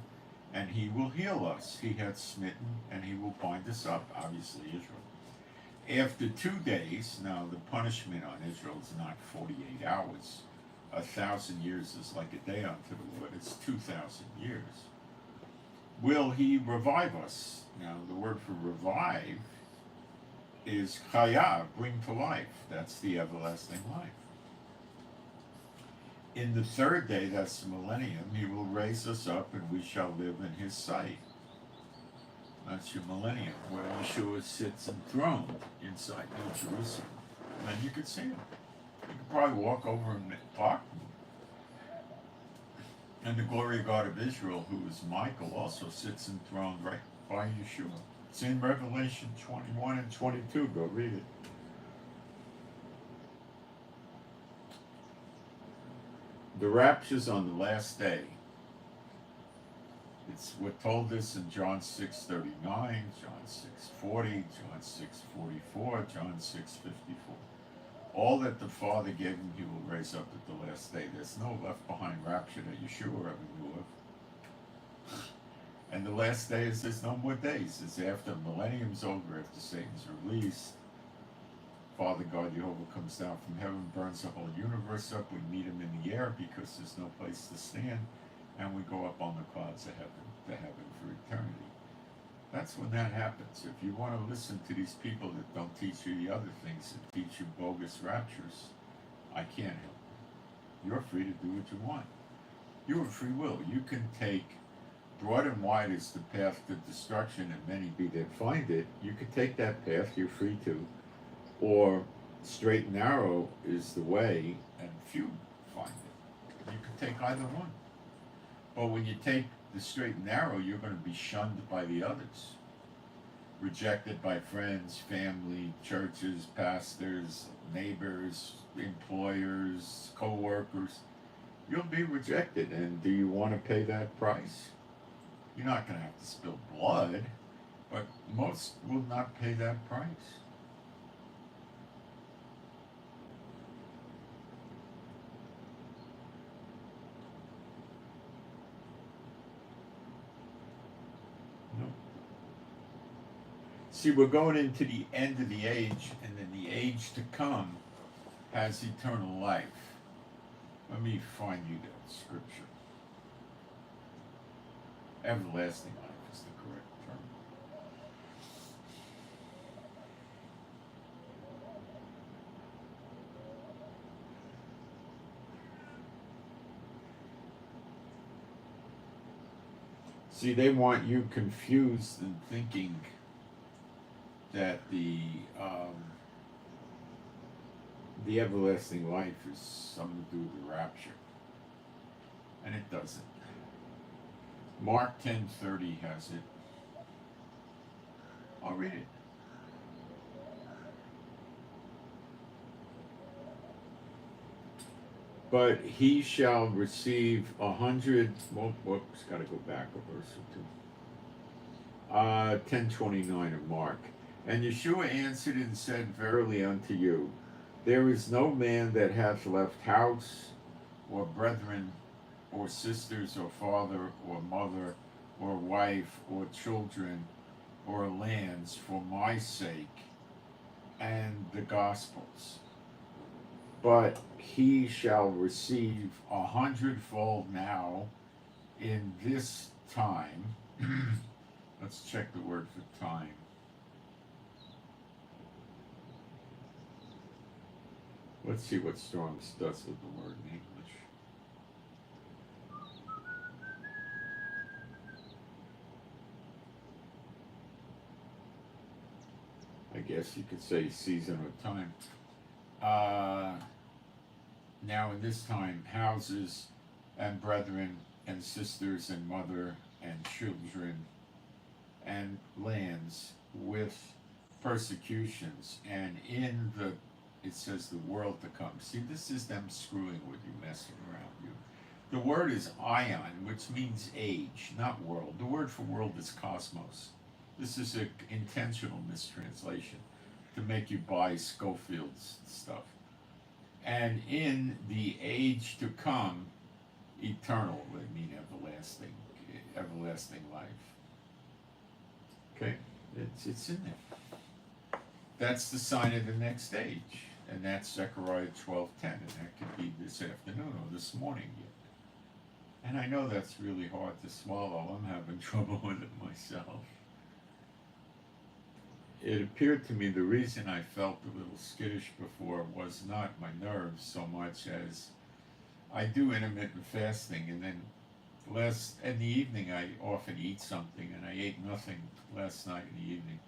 and he will heal us. He hath smitten, and he will bind us up, obviously Israel. After 2 days, now the punishment on Israel is not 48 hours. 1,000 years is like a day unto the Lord. It's 2,000 years. Will he revive us? Now the word for revive is chaya, bring to life. That's the everlasting life. In the 3rd day, that's the millennium, he will raise us up and we shall live in his sight. That's your millennium, where Yeshua sits enthroned inside New Jerusalem. And you could see him. You could probably walk over and talk to him. And the glory of God of Israel, who is Michael, also sits enthroned right by Yeshua. It's in Revelation 21 and 22. Go read it. The rapture's on the last day. We're told this in John 6:39, John 6:40, John 6:44, John 6:54. All that the Father gave him, he will raise up at the last day. There's no left behind rapture that Yeshua ever knew of. And the last day is there's no more days. It's after millennium's over, after Satan's released. Father God Jehovah comes down from heaven, burns the whole universe up. We meet him in the air because there's no place to stand. And we go up on the clouds of heaven to heaven for eternity. That's when that happens. If you want to listen to these people that don't teach you the other things, that teach you bogus raptures, I can't help you. You're free to do what you want. You have free will. You can take broad and wide is the path to destruction, and many be that find it. You can take that path, you're free to. Or straight and narrow is the way, and few find it. You can take either one. But when you take the straight and narrow, you're going to be shunned by the others, rejected by friends, family, churches, pastors, neighbors, employers, co-workers. You'll be rejected, and do you want to pay that price? You're not going to have to spill blood, but most will not pay that price. No. See, we're going into the end of the age, and then the age to come has eternal life. Let me find you that scripture. Everlasting life is the correct term. See, they want you confused and thinking that the everlasting life is something to do with the rapture, and it doesn't. Mark 10:30 has it. I'll read it. But he shall receive 100. Whoops, got to go back a verse or two. 10:29 of Mark. And Yeshua answered and said, Verily unto you, there is no man that hath left house, or brethren, or sisters, or father, or mother, or wife, or children, or lands for my sake and the gospel's, but he shall receive 100-fold now in this time. Let's check the word for time. Let's see what Strong's does with the word in English. I guess you could say season or time. Now in this time, houses and brethren and sisters and mother and children and lands with persecutions, and in the, it says the world to come. See, this is them screwing with you, messing around you. The word is ion, which means age, not world. The word for world is cosmos. This is an intentional mistranslation to make you buy Schofield's stuff. And in the age to come, eternal would mean everlasting life. Okay, it's in there. That's the sign of the next age, and that's Zechariah 12:10, and that could be this afternoon or this morning yet. And I know that's really hard to swallow. I'm having trouble with it myself. It appeared to me the reason I felt a little skittish before was not my nerves so much as I do intermittent fasting, and then in the evening I often eat something, and I ate nothing last night in the evening.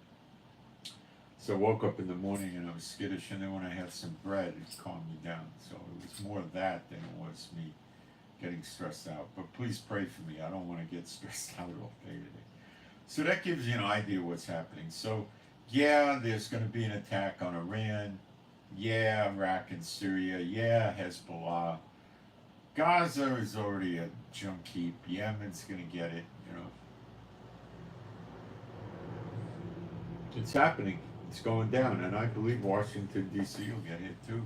So I woke up in the morning and I was skittish, and then when I had some bread, it calmed me down. So it was more of that than it was me getting stressed out. But please pray for me. I don't want to get stressed out all day today. So that gives you an idea of what's happening. So yeah, there's going to be an attack on Iran. Yeah, Iraq and Syria. Yeah, Hezbollah. Gaza is already a junk heap. Yemen's going to get it, It's happening. It's going down. And I believe Washington, D.C. will get hit too.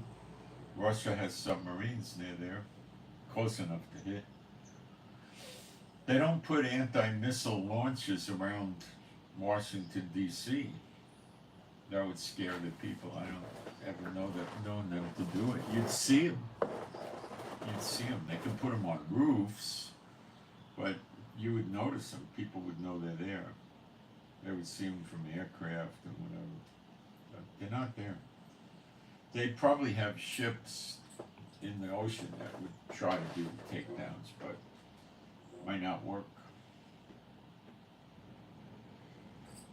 Russia has submarines near there, close enough to hit. They don't put anti-missile launches around Washington, D.C. That would scare the people. I don't ever known them to do it. You'd see them. They can put them on roofs, but you would notice them. People would know they're there. They would see them from aircraft and whatever. But they're not there. They probably have ships in the ocean that would try to do takedowns, but might not work.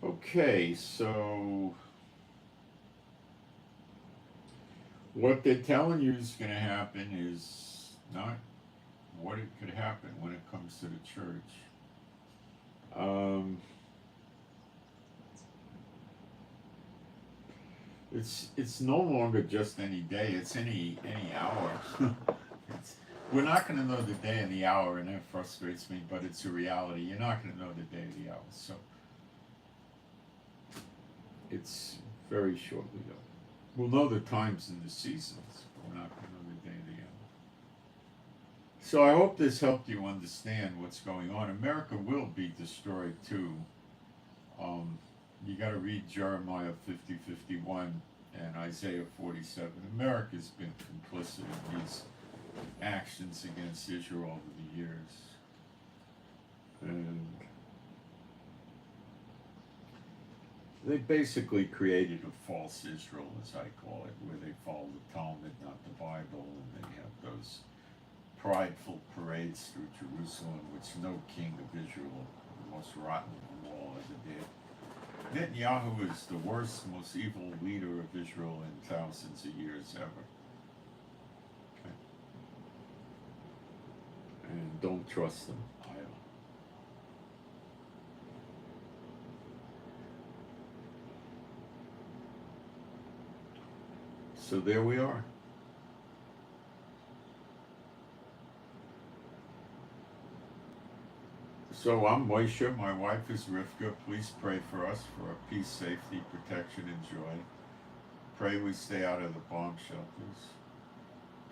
Okay, so what they're telling you is going to happen is not what it could happen when it comes to the church. It's no longer just any day; it's any hour. We're not going to know the day and the hour, and that frustrates me. But it's a reality. You're not going to know the day or the hour, so it's very shortly though. We'll know the times and the seasons, but we're not going to know the day or the hour. So I hope this helped you understand what's going on. America will be destroyed too. You got to read Jeremiah 50:51 and Isaiah 47. America's been complicit in these actions against Israel over the years. And they basically created a false Israel, as I call it, where they follow the Talmud, not the Bible, and they have those prideful parades through Jerusalem, which no king of Israel, the most rotten of them all, ever did. Netanyahu is the worst, most evil leader of Israel in thousands of years ever. Okay. And don't trust them either. So there we are. So I'm Moshe, my wife is Rivka. Please pray for us for our peace, safety, protection, and joy. Pray we stay out of the bomb shelters.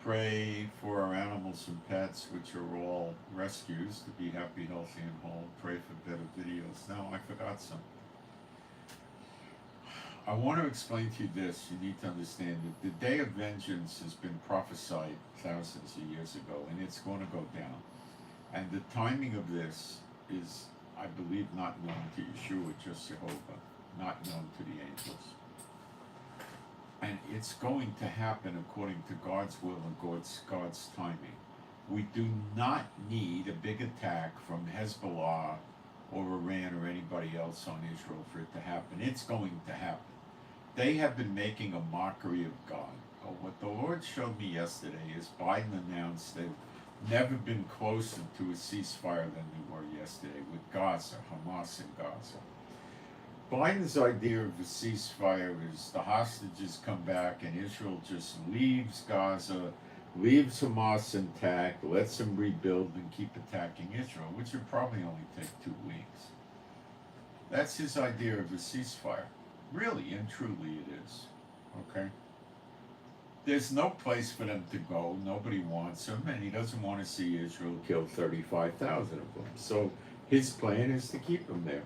Pray for our animals and pets, which are all rescues, to be happy, healthy, and whole. Pray for better videos. Now, I forgot something. I want to explain to you this. You need to understand that the day of vengeance has been prophesied thousands of years ago, and it's going to go down. And the timing of this is, I believe, not known to Yeshua, just Jehovah, not known to the angels. And it's going to happen according to God's will and God's timing. We do not need a big attack from Hezbollah or Iran or anybody else on Israel for it to happen. It's going to happen. They have been making a mockery of God. What the Lord showed me yesterday is Biden announced they've never been closer to a ceasefire than they were yesterday with Gaza, Hamas and Gaza. Biden's idea of a ceasefire is the hostages come back and Israel just leaves Gaza, leaves Hamas intact, lets them rebuild and keep attacking Israel, which would probably only take 2 weeks. That's his idea of a ceasefire. Really and truly it is. Okay? There's no place for them to go. Nobody wants them, and he doesn't want to see Israel kill 35,000 of them. So his plan is to keep them there.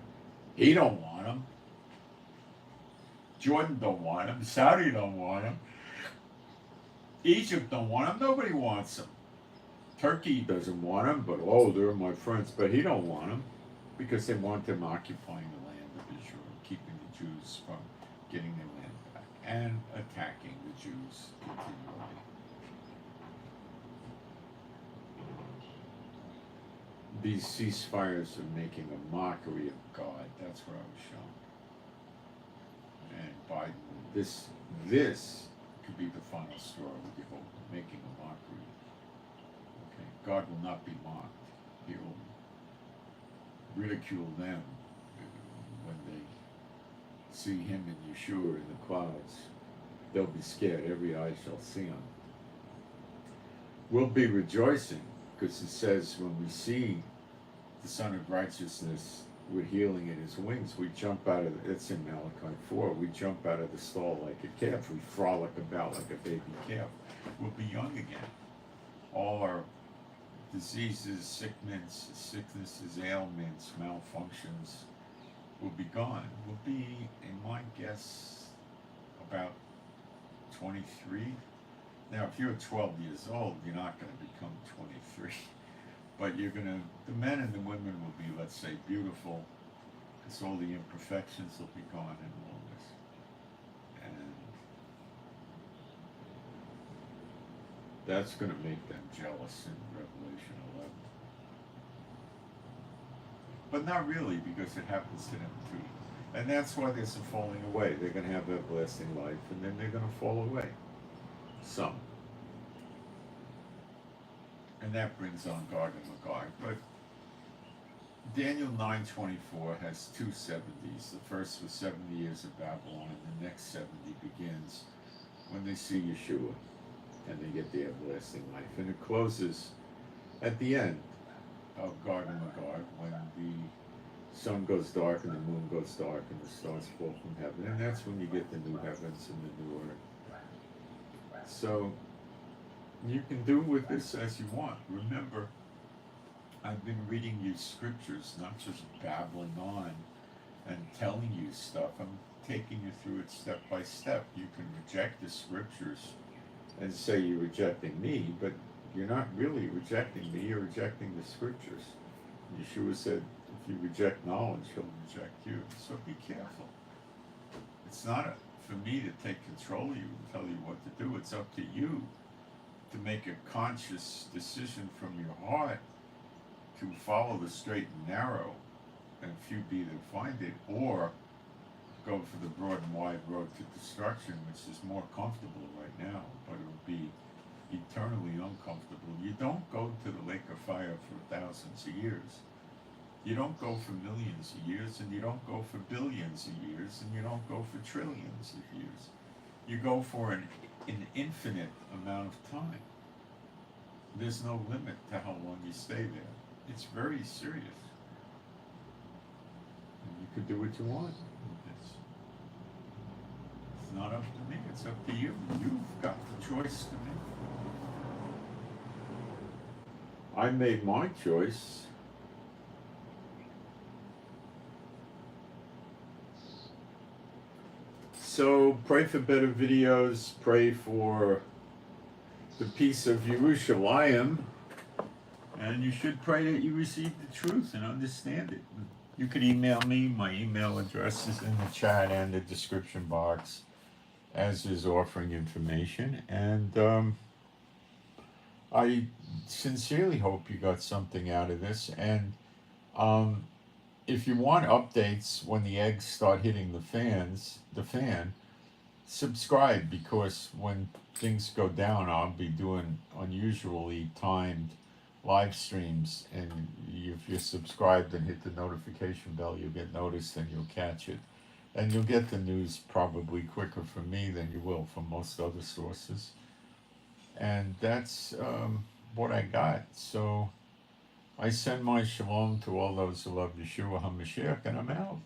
He don't want them. Jordan don't want them. Saudi don't want them. Egypt don't want them. Nobody wants them. Turkey doesn't want them, but they're my friends. But he don't want them because they want them occupying the land of Israel, keeping the Jews from getting their land back and attacking the Jews continually. These ceasefires are making a mockery of God. That's what I was shown. And Biden, this could be the final straw with the hope, making a mockery. Okay, God will not be mocked. He will ridicule them when they see him and Yeshua in the clouds. They'll be scared. Every eye shall see him. We'll be rejoicing because it says when we see the Son of Righteousness with healing in his wings, we jump out of, it's in Malachi 4, we jump out of the stall like a calf. We frolic about like a baby calf. We'll be young again. All our diseases, sicknesses, ailments, malfunctions will be gone. We'll be, in my guess, about 23. Now, if you're 12 years old, you're not going to become 23. But the men and the women will be, let's say, beautiful, because all the imperfections will be gone in all this. And that's going to make them jealous in Revelation 11. But not really, because it happens to them too. And that's why there's a falling away. They're going to have everlasting life, and then they're going to fall away. Some. And that brings on Gog and Magog. But Daniel 9:24 has two 70s. The first was 70 years of Babylon, and the next 70 begins when they see Yeshua, and they get the everlasting life. And it closes at the end of Gog and Magog, when the sun goes dark and the moon goes dark and the stars fall from heaven. And that's when you get the new heavens and the new earth. So you can do with this as you want. Remember, I've been reading you scriptures, not just babbling on and telling you stuff. I'm taking you through it step by step. You can reject the scriptures and say you're rejecting me, but you're not really rejecting me, you're rejecting the scriptures. Yeshua said, if you reject knowledge, he'll reject you. So be careful. It's not for me to take control of you and tell you what to do. It's up to you to make a conscious decision from your heart to follow the straight and narrow, and few be that find it, or go for the broad and wide road to destruction, which is more comfortable right now, but it will be eternally uncomfortable. You don't go to the lake of fire for thousands of years. You don't go for millions of years, and you don't go for billions of years, and you don't go for trillions of years. You go for an infinite amount of time. There's no limit to how long you stay there. It's very serious. And you could do what you want with this. It's not up to me, it's up to you. You've got the choice to make. I made my choice. So pray for better videos, pray for the peace of Yerushalayim, and you should pray that you receive the truth and understand it. You could email me. My email address is in the chat and the description box, as is offering information. And I sincerely hope you got something out of this. And if you want updates when the eggs start hitting the fan, subscribe, because when things go down, I'll be doing unusually timed live streams, and if you're subscribed and hit the notification bell, you'll get noticed and you'll catch it. And you'll get the news probably quicker from me than you will from most other sources. And that's what I got. So I send my shalom to all those who love Yeshua HaMashiach, and I'm out.